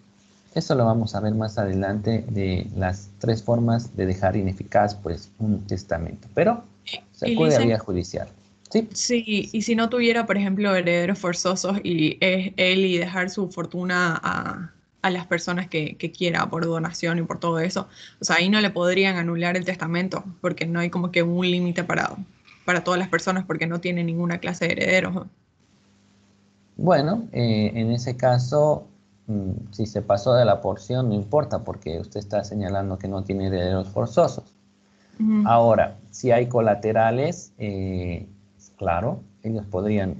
Eso lo vamos a ver más adelante de las 3 formas de dejar ineficaz pues un testamento, pero se y acude a dicen, vía judicial. ¿Sí? sí, y si no tuviera, por ejemplo, herederos forzosos y es él y dejar su fortuna a las personas que quiera por donación y por todo eso, o sea, ahí no le podrían anular el testamento porque no hay como que un límite para todas las personas porque no tiene ninguna clase de herederos, ¿no? Bueno, en ese caso, si se pasó de la porción, no importa, porque usted está señalando que no tiene herederos forzosos. Ujú. Ahora, si hay colaterales, claro, ellos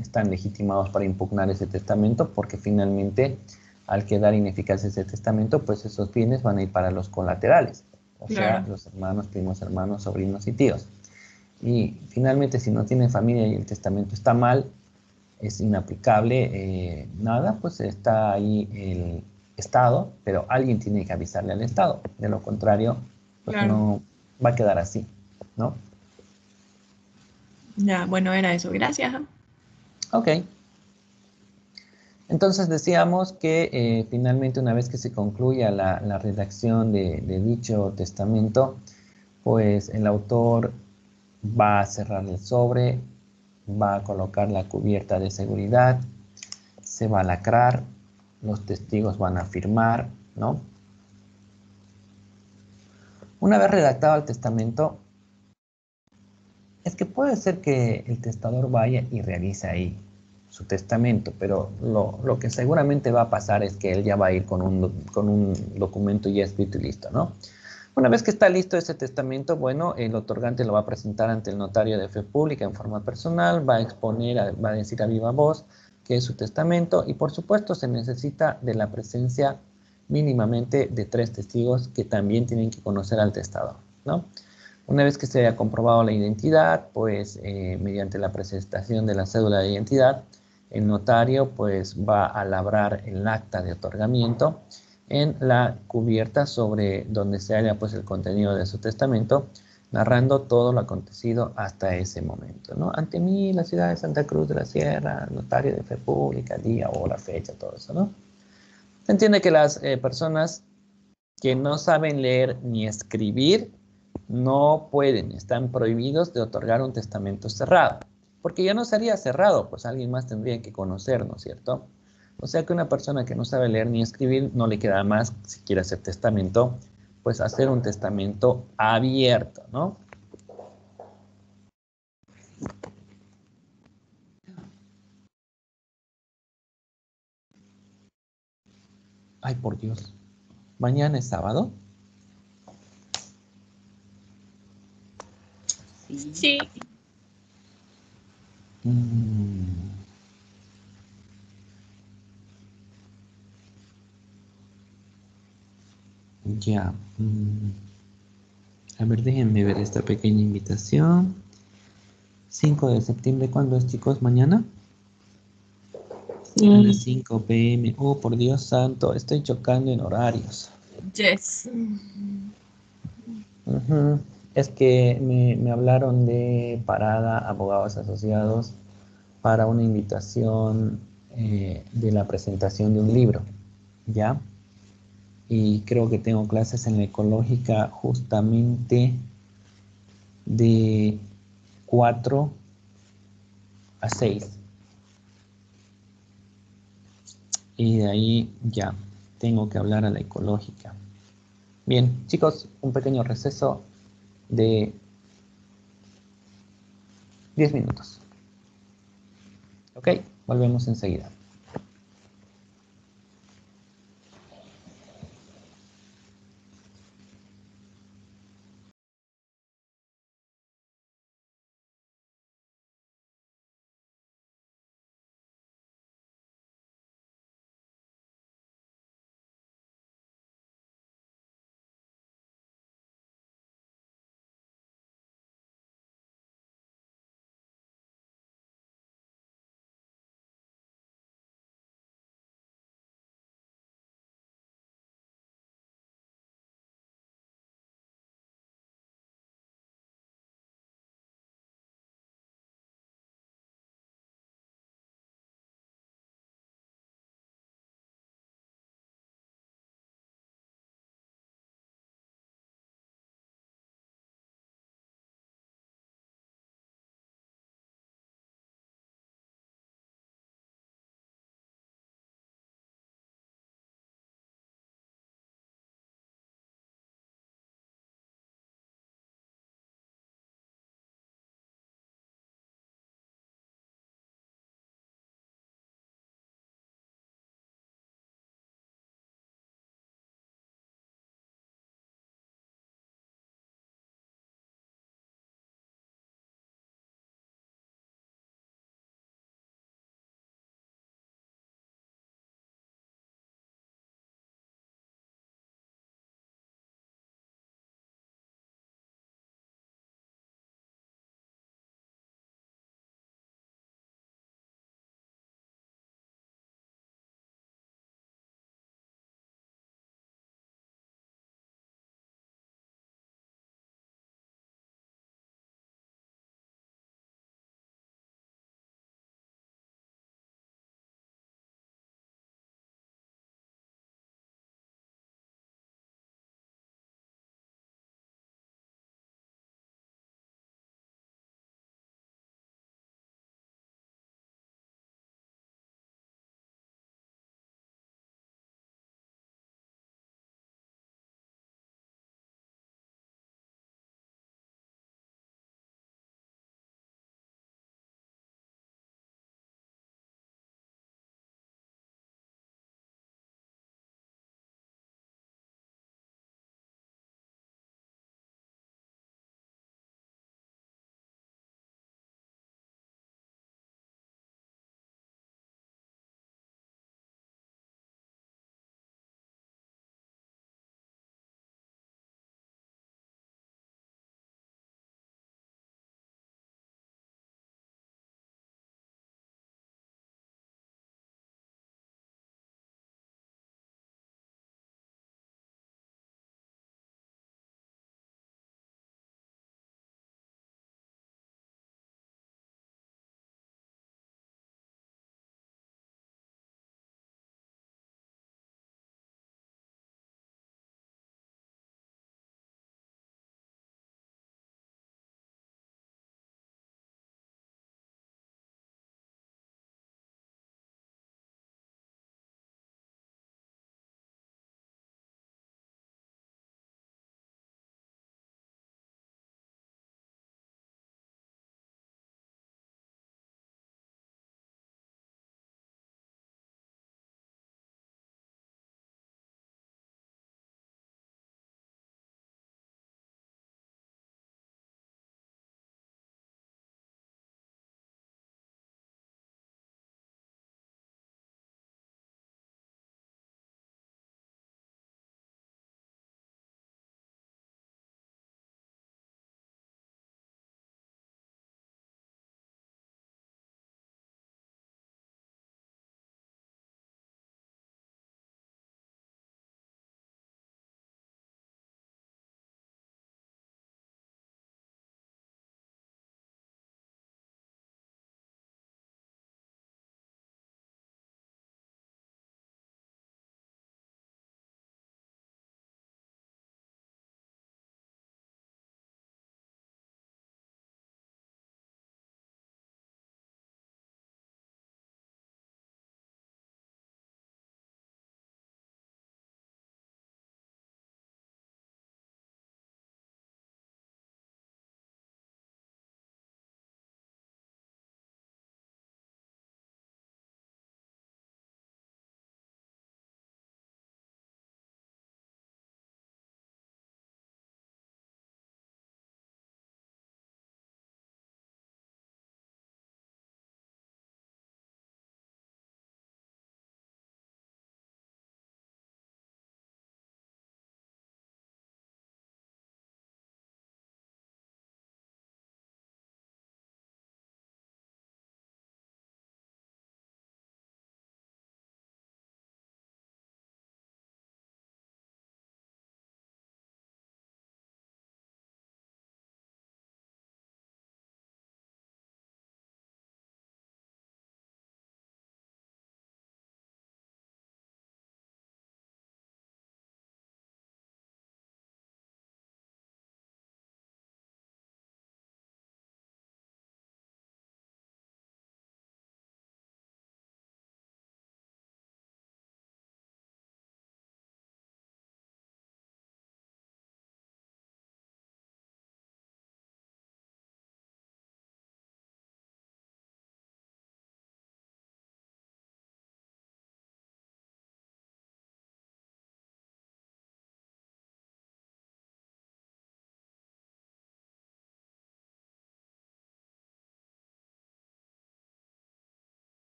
están legitimados para impugnar ese testamento, porque finalmente, al quedar ineficaz ese testamento, pues esos bienes van a ir para los colaterales, o sea, Claro, los hermanos, primos, hermanos, sobrinos y tíos. Y finalmente, si no tiene familia y el testamento está mal, es inaplicable, nada, pues está ahí el Estado, pero alguien tiene que avisarle al Estado. De lo contrario, pues claro. no va a quedar así, ¿no? Ya, bueno, era eso. Gracias. Ok. Entonces decíamos que finalmente una vez que se concluya la redacción de dicho testamento, pues el autor va a cerrar el sobre, va a colocar la cubierta de seguridad, se va a lacrar, los testigos van a firmar, ¿no? Una vez redactado el testamento, es que puede ser que el testador vaya y realice ahí su testamento, pero lo que seguramente va a pasar es que él ya va a ir con un documento ya escrito y listo, ¿no? Una vez que está listo ese testamento, bueno, el otorgante lo va a presentar ante el notario de fe pública en forma personal, va a exponer, va a decir a viva voz que es su testamento y por supuesto se necesita de la presencia mínimamente de 3 testigos que también tienen que conocer al testador, ¿no? Una vez que se haya comprobado la identidad, pues mediante la presentación de la cédula de identidad, el notario pues va a labrar el acta de otorgamiento en la cubierta sobre donde se halla pues el contenido de su testamento, narrando todo lo acontecido hasta ese momento, ¿no? Ante mí, la ciudad de Santa Cruz de la Sierra, notario de fe pública, día, hora, fecha, todo eso, ¿no? Se entiende que las personas que no saben leer ni escribir no pueden, están prohibidos de otorgar un testamento cerrado, porque ya no sería cerrado, pues alguien más tendría que conocer, ¿no es cierto? O sea que una persona que no sabe leer ni escribir no le queda más, si quiere hacer testamento, pues hacer un testamento abierto, ¿no? Ay, por Dios. ¿Mañana es sábado? Sí. Sí, Mm, ya. A ver, déjenme ver esta pequeña invitación. 5 de septiembre, ¿cuándo es, chicos? ¿Mañana? A Sí. las 5 p.m. Oh, por Dios santo, estoy chocando en horarios. Yes. Ujú. Es que me hablaron de Parada Abogados Asociados para una invitación de la presentación de un libro, ¿ya? Y creo que tengo clases en la ecológica justamente de 4 a 6. Y de ahí ya tengo que hablar a la ecológica. Bien, chicos, un pequeño receso de 10 minutos. Ok, volvemos enseguida.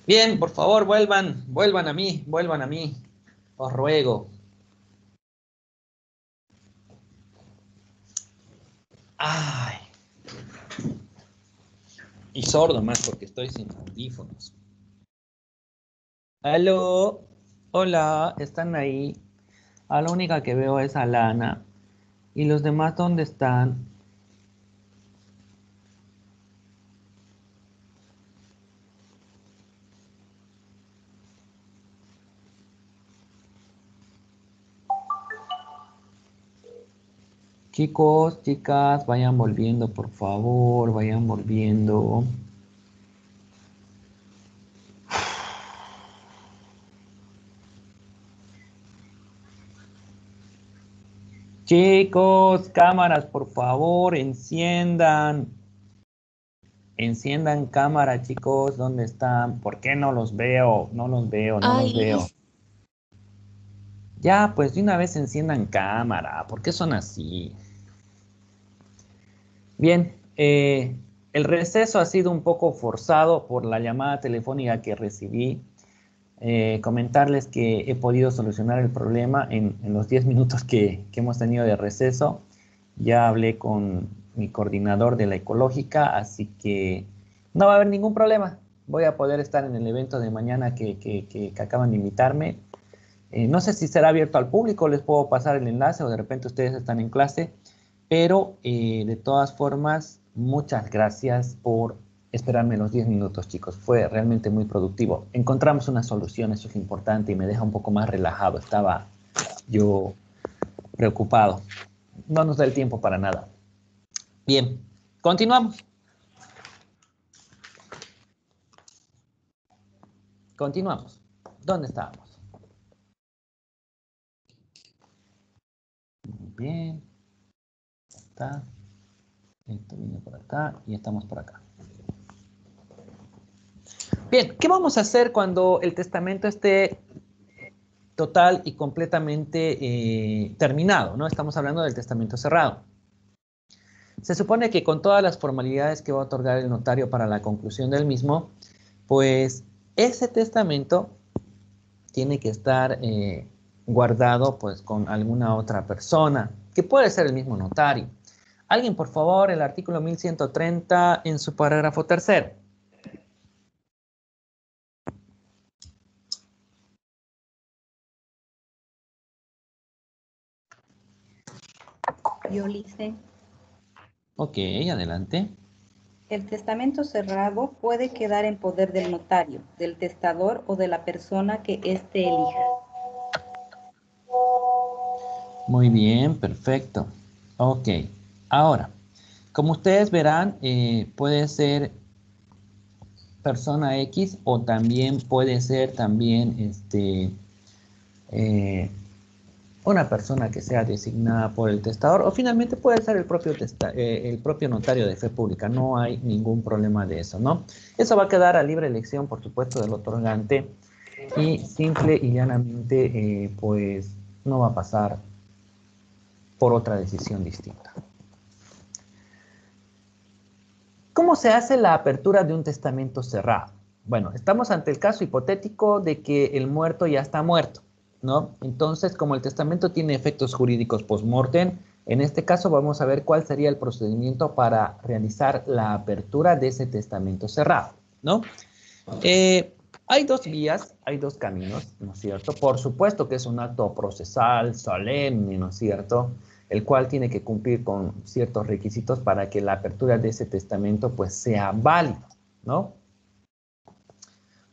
Bien, por favor, vuelvan a mí, os ruego. Ay. Y sordo más porque estoy sin audífonos. Aló, hola, ¿están ahí? A la única que veo es a Lana. ¿Y los demás dónde están? Chicos, chicas, vayan volviendo, por favor, vayan volviendo. Chicos, cámaras, por favor, enciendan. Enciendan cámara, chicos, ¿dónde están? ¿Por qué no los veo? No los veo, no los veo. Ay, Ya, pues de una vez enciendan cámara. ¿Por qué son así? Bien, el receso ha sido un poco forzado por la llamada telefónica que recibí. Comentarles que he podido solucionar el problema en los 10 minutos que hemos tenido de receso. Ya hablé con mi coordinador de la ecológica, así que no va a haber ningún problema. Voy a poder estar en el evento de mañana que acaban de invitarme. No sé si será abierto al público, les puedo pasar el enlace o de repente ustedes están en clase, pero de todas formas, muchas gracias por esperarme los 10 minutos, chicos. Fue realmente muy productivo. Encontramos una solución, eso es importante y me deja un poco más relajado. Estaba yo preocupado. No nos da el tiempo para nada. Bien, continuamos. Continuamos. ¿Dónde estábamos? Muy bien. Está. Esto viene por acá y estamos por acá. Bien, ¿qué vamos a hacer cuando el testamento esté total y completamente terminado, ¿no? Estamos hablando del testamento cerrado. Se supone que con todas las formalidades que va a otorgar el notario para la conclusión del mismo, pues ese testamento tiene que estar guardado pues con alguna otra persona, que puede ser el mismo notario. Alguien, por favor, el artículo 1130 en su parágrafo tercero. Yo le hice. Ok, adelante. El testamento cerrado puede quedar en poder del notario, del testador o de la persona que éste elija. Muy bien, perfecto. Ok, ahora, como ustedes verán, puede ser persona X o también puede ser también una persona que sea designada por el testador o finalmente puede ser el propio notario de fe pública. No hay ningún problema de eso, ¿no? Eso va a quedar a libre elección, por supuesto, del otorgante y simple y llanamente, pues, no va a pasar por otra decisión distinta. ¿Cómo se hace la apertura de un testamento cerrado? Bueno, estamos ante el caso hipotético de que el muerto ya está muerto, ¿no? Entonces, como el testamento tiene efectos jurídicos post-mortem, en este caso vamos a ver cuál sería el procedimiento para realizar la apertura de ese testamento cerrado, ¿no? Hay dos vías, hay dos caminos, ¿no es cierto? Por supuesto que es un acto procesal, solemne, ¿no es cierto?, el cual tiene que cumplir con ciertos requisitos para que la apertura de ese testamento pues sea válido, ¿no?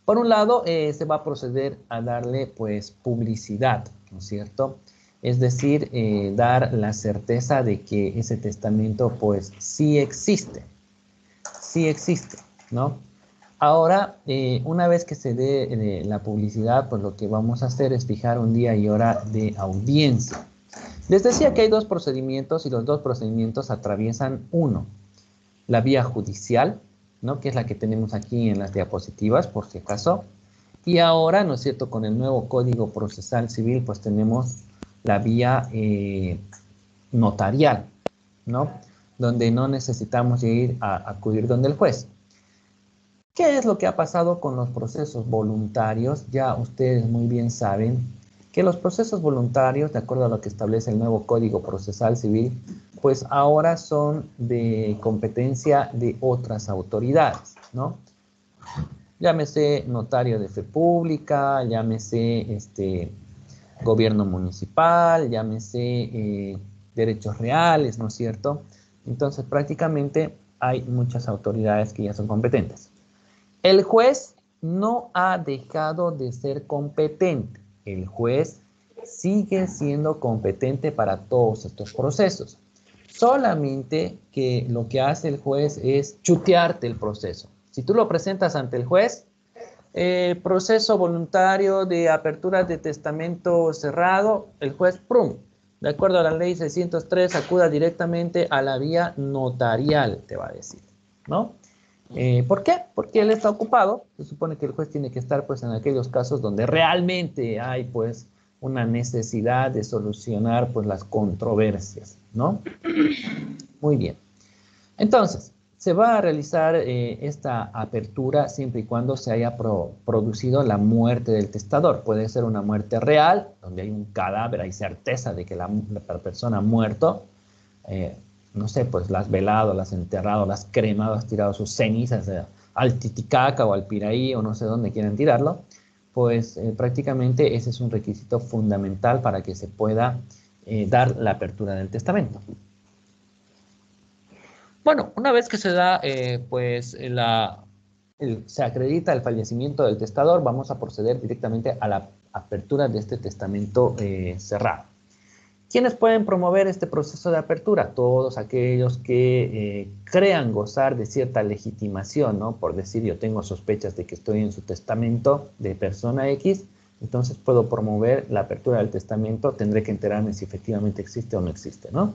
Por un lado, se va a proceder a darle pues publicidad, ¿no es cierto? Es decir, dar la certeza de que ese testamento pues sí existe, ¿no? Ahora, una vez que se dé la publicidad, pues lo que vamos a hacer es fijar un día y hora de audiencia. Les decía que hay dos procedimientos y los dos procedimientos atraviesan uno, la vía judicial, ¿no? Que es la que tenemos aquí en las diapositivas, por si acaso. Y ahora, ¿no es cierto?, con el nuevo Código Procesal Civil, pues tenemos la vía notarial, ¿no? Donde no necesitamos ir a acudir donde el juez. ¿Qué es lo que ha pasado con los procesos voluntarios? Ya ustedes muy bien saben que los procesos voluntarios, de acuerdo a lo que establece el nuevo Código Procesal Civil, pues ahora son de competencia de otras autoridades, ¿no? Llámese notario de fe pública, llámese gobierno municipal, llámese derechos reales, ¿no es cierto? Entonces, prácticamente hay muchas autoridades que ya son competentes. El juez no ha dejado de ser competente. El juez sigue siendo competente para todos estos procesos. Solamente que lo que hace el juez es chutearte el proceso. Si tú lo presentas ante el juez, proceso voluntario de apertura de testamento cerrado, el juez, ¡prum! De acuerdo a la ley 603, acuda directamente a la vía notarial, te va a decir, ¿no? ¿Por qué? Porque él está ocupado. Se supone que el juez tiene que estar pues en aquellos casos donde realmente hay pues una necesidad de solucionar pues las controversias, ¿no? Muy bien. Entonces, se va a realizar esta apertura siempre y cuando se haya producido la muerte del testador. Puede ser una muerte real, donde hay un cadáver, hay certeza de que la persona ha muerto. No sé, pues las has velado, las has enterrado, las has cremado, has tirado sus cenizas al Titicaca o al Piraí o no sé dónde quieren tirarlo, pues prácticamente ese es un requisito fundamental para que se pueda dar la apertura del testamento. Bueno, una vez que se da, se acredita el fallecimiento del testador, vamos a proceder directamente a la apertura de este testamento cerrado. ¿Quiénes pueden promover este proceso de apertura? Todos aquellos que crean gozar de cierta legitimación, ¿no? Por decir, yo tengo sospechas de que estoy en su testamento de persona X, entonces puedo promover la apertura del testamento, tendré que enterarme si efectivamente existe o no existe, ¿no?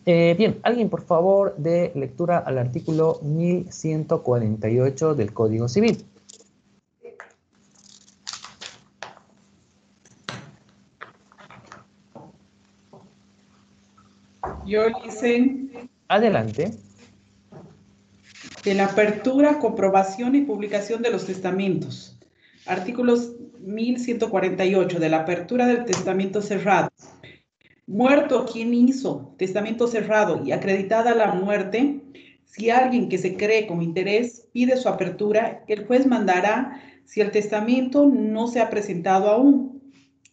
Bien, alguien por favor dé lectura al artículo 1148 del Código Civil. Yo hice Adelante. de la apertura, comprobación y publicación de los testamentos. Artículos 1148 de la apertura del testamento cerrado. Muerto quien hizo testamento cerrado y acreditada la muerte, si alguien que se cree con interés pide su apertura, el juez mandará, si el testamento no se ha presentado aún,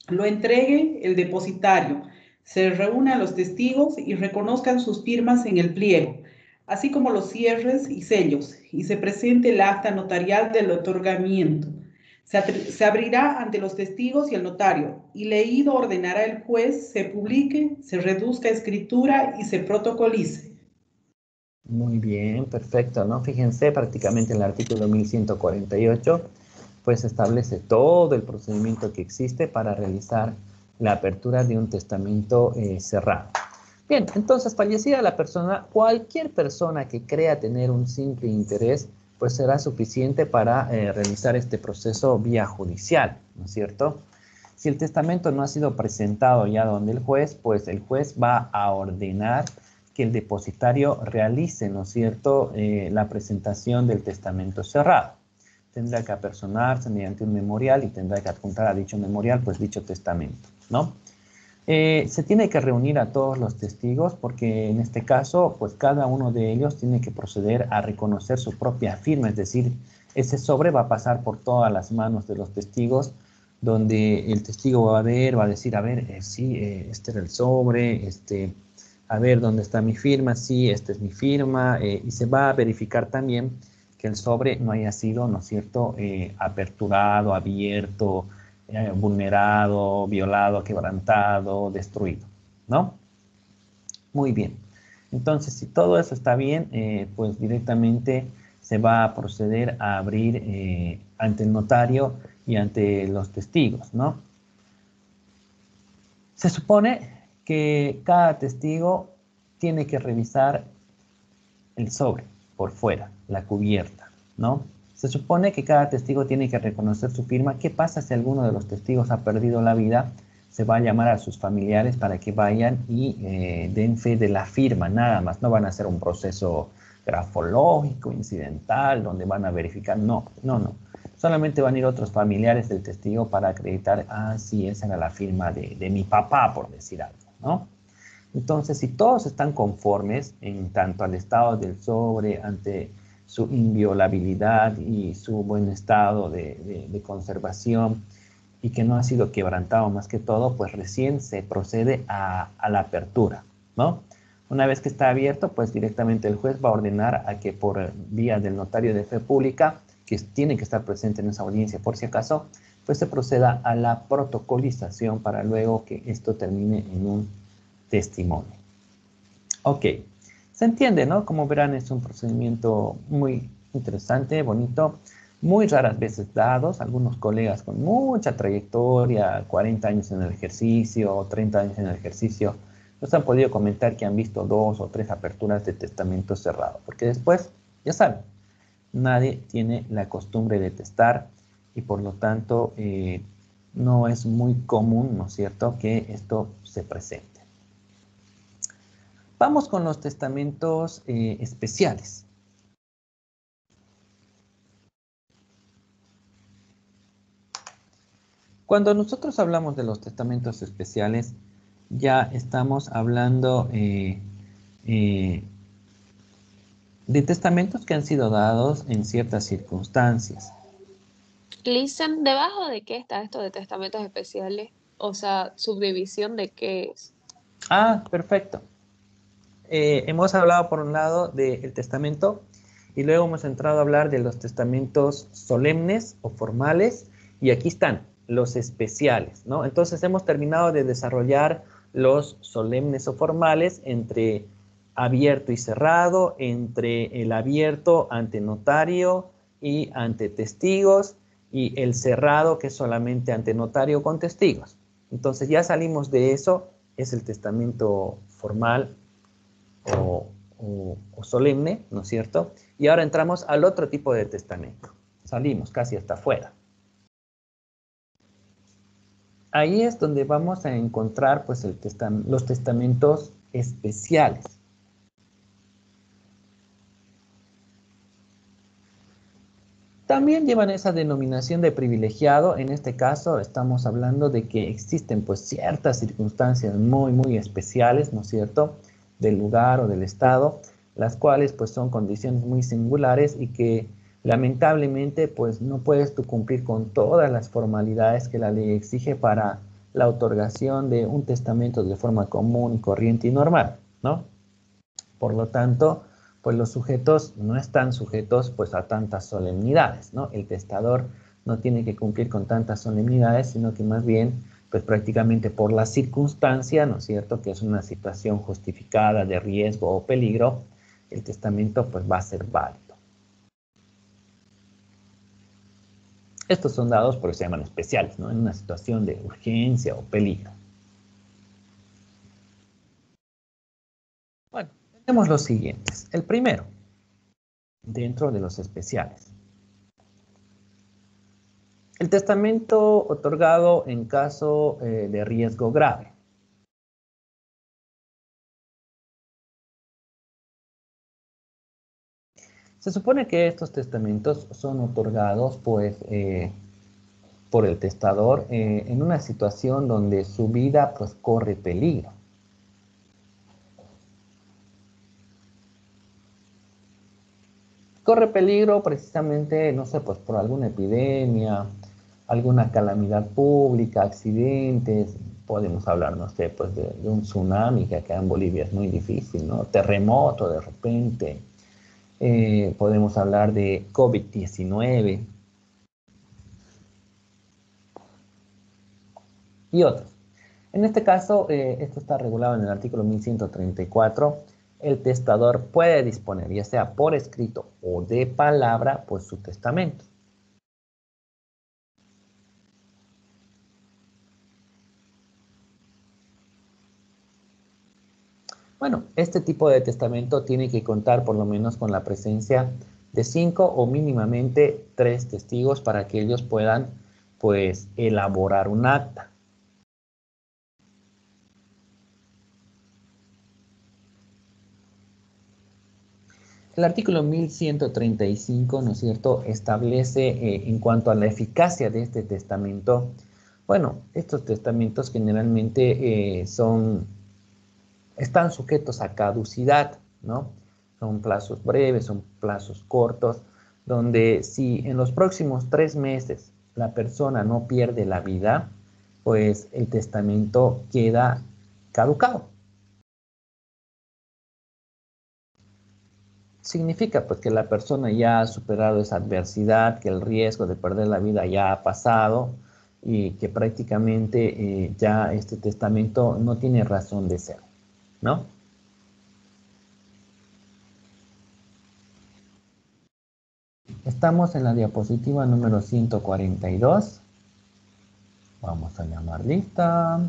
lo entregue el depositario, se reúnan los testigos y reconozcan sus firmas en el pliego, así como los cierres y sellos, y se presente el acta notarial del otorgamiento. Se abrirá ante los testigos y el notario, y leído ordenará el juez, se publique, se reduzca a escritura y se protocolice. Muy bien, perfecto, ¿no? Fíjense, prácticamente el artículo 1148, pues establece todo el procedimiento que existe para realizar la apertura de un testamento cerrado. Bien, entonces, fallecida la persona, cualquier persona que crea tener un simple interés, pues será suficiente para realizar este proceso vía judicial, ¿no es cierto? Si el testamento no ha sido presentado ya donde el juez, pues el juez va a ordenar que el depositario realice, ¿no es cierto?, la presentación del testamento cerrado. Tendrá que apersonarse mediante un memorial y tendrá que adjuntar a dicho memorial, pues dicho testamento, ¿no? Se tiene que reunir a todos los testigos porque en este caso, pues cada uno de ellos tiene que proceder a reconocer su propia firma, es decir, ese sobre va a pasar por todas las manos de los testigos, donde el testigo va a ver, va a decir, a ver, sí, este era el sobre, a ver, ¿dónde está mi firma? Sí, esta es mi firma, y se va a verificar también que el sobre no haya sido, ¿no es cierto?, aperturado, abierto, vulnerado, violado, quebrantado, destruido, ¿no? Muy bien. Entonces, si todo eso está bien, pues directamente se va a proceder a abrir ante el notario y ante los testigos, ¿no? Se supone que cada testigo tiene que revisar el sobre por fuera, la cubierta, ¿no? Se supone que cada testigo tiene que reconocer su firma. ¿Qué pasa si alguno de los testigos ha perdido la vida? Se va a llamar a sus familiares para que vayan y den fe de la firma, nada más. No van a hacer un proceso grafológico, incidental, donde van a verificar. No. Solamente van a ir otros familiares del testigo para acreditar, sí, esa era la firma de mi papá, por decir algo, ¿no? Entonces, si todos están conformes en tanto al estado del sobre, ante su inviolabilidad y su buen estado de conservación, y que no ha sido quebrantado más que todo, pues recién se procede a la apertura, ¿no? Una vez que está abierto, pues directamente el juez va a ordenar a que por vía del notario de fe pública, que tiene que estar presente en esa audiencia por si acaso, pues se proceda a la protocolización para luego que esto termine en un testimonio. Ok, se entiende, ¿no? Como verán, es un procedimiento muy interesante, bonito, muy raras veces dados. Algunos colegas con mucha trayectoria, 40 años en el ejercicio, 30 años en el ejercicio, nos han podido comentar que han visto 2 o 3 aperturas de testamento cerrado, porque después, ya saben, nadie tiene la costumbre de testar y por lo tanto no es muy común, ¿no es cierto?, que esto se presente. Vamos con los testamentos especiales. Cuando nosotros hablamos de los testamentos especiales, ya estamos hablando de testamentos que han sido dados en ciertas circunstancias. Listen, ¿debajo de qué está esto de testamentos especiales? O sea, subdivisión de qué es. Perfecto. Hemos hablado por un lado del testamento y luego hemos entrado a hablar de los testamentos solemnes o formales y aquí están los especiales, ¿no? Entonces hemos terminado de desarrollar los solemnes o formales entre abierto y cerrado, entre el abierto ante notario y ante testigos y el cerrado que es solamente ante notario con testigos. Entonces ya salimos de eso, es el testamento formal o solemne, ¿no es cierto? Y ahora entramos al otro tipo de testamento. Salimos casi hasta afuera. Ahí es donde vamos a encontrar pues, los testamentos especiales. También llevan esa denominación de privilegiado. En este caso estamos hablando de que existen pues ciertas circunstancias muy, muy especiales, ¿no es cierto?, del lugar o del estado, las cuales pues son condiciones muy singulares y que lamentablemente pues no puedes tú cumplir con todas las formalidades que la ley exige para la otorgación de un testamento de forma común y corriente y normal, ¿no? Por lo tanto, pues los sujetos no están sujetos pues a tantas solemnidades, ¿no? El testador no tiene que cumplir con tantas solemnidades, sino que más bien, pues prácticamente por la circunstancia, ¿no es cierto?, que es una situación justificada de riesgo o peligro, el testamento pues va a ser válido. Estos son dados porque se llaman especiales, ¿no?, en una situación de urgencia o peligro. Bueno, tenemos los siguientes. El primero, dentro de los especiales. El testamento otorgado en caso de riesgo grave. Se supone que estos testamentos son otorgados pues, por el testador en una situación donde su vida pues, corre peligro. Corre peligro precisamente, no sé, pues por alguna epidemia, alguna calamidad pública, accidentes, podemos hablar, no sé, pues de un tsunami que acá en Bolivia es muy difícil, ¿no? Terremoto de repente, podemos hablar de COVID-19 y otros. En este caso, esto está regulado en el artículo 1134, el testador puede disponer, ya sea por escrito o de palabra, pues su testamento. Bueno, este tipo de testamento tiene que contar por lo menos con la presencia de 5 o mínimamente 3 testigos para que ellos puedan, pues, elaborar un acta. El artículo 1135, ¿no es cierto?, establece en cuanto a la eficacia de este testamento. Bueno, estos testamentos generalmente están sujetos a caducidad, ¿no? Son plazos breves, son plazos cortos, donde si en los próximos 3 meses la persona no pierde la vida, pues el testamento queda caducado. Significa pues que la persona ya ha superado esa adversidad, que el riesgo de perder la vida ya ha pasado y que prácticamente ya este testamento no tiene razón de ser, ¿no? Estamos en la diapositiva número 142. Vamos a llamar lista.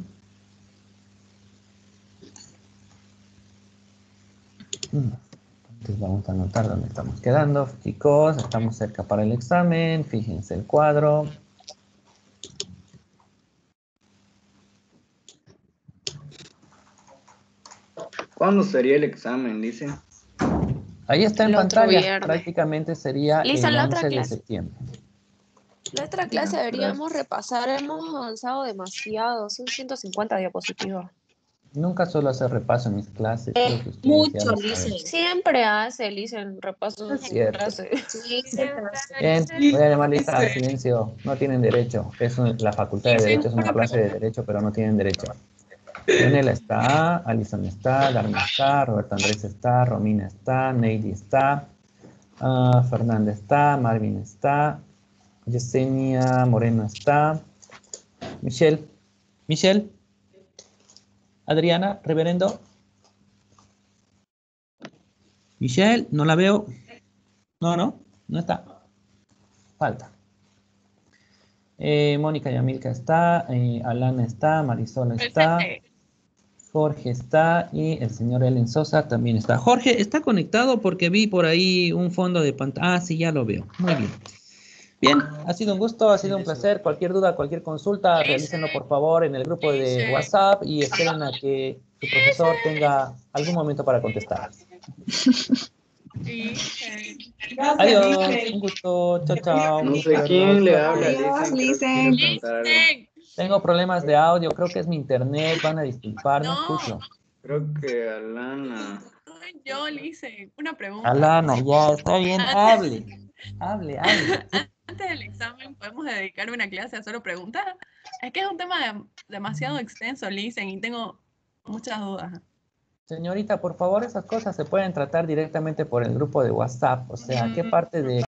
Entonces vamos a anotar dónde estamos quedando. Chicos, estamos cerca para el examen. Fíjense el cuadro. ¿Cuándo sería el examen, dice? Ahí está en El otro pantalla. viernes. Prácticamente sería Lisa, el la otra 11 de clase. septiembre. La otra clase deberíamos repasar, hemos avanzado demasiado, son 150 diapositivas. Nunca suelo hacer repaso en mis clases. Creo que ustedes ya lo saben. Siempre hace, Lisa, en repaso en Es su cierto. clase. Bien, voy a llamar lista al silencio. No tienen derecho. La facultad de Derecho es una clase de Derecho, pero no tienen derecho. Leonela está, Alison está, Darma está, Roberto Andrés está, Romina está, Neidy está, Fernanda está, Marvin está, Yesenia Moreno está, Michelle, Adriana, reverendo. Michelle, no la veo. No está. Falta. Mónica Yamilka está, Alana está, Marisol está, Jorge está y el señor Ellen Sosa también está. Jorge, ¿está conectado? Porque vi por ahí un fondo de pantalla. Ah, sí, ya lo veo. Muy bien. Bien, ha sido un gusto, ha sido un placer. Cualquier duda, cualquier consulta, realícenlo por favor en el grupo de WhatsApp y esperen a que su profesor tenga algún momento para contestar. Adiós, un gusto, chao. No sé quién le habla, Adiós, dicen. Lisen. Tengo problemas de audio, creo que es mi internet, van a disculpar, no escucho. Creo que Alana. Yo le hice una pregunta. Alana, ya, está bien, hable. Antes del examen, ¿podemos dedicar una clase a solo preguntas? Es que es un tema demasiado extenso, Lisen, y tengo muchas dudas. Señorita, por favor, esas cosas se pueden tratar directamente por el grupo de WhatsApp. O sea, ¿qué parte de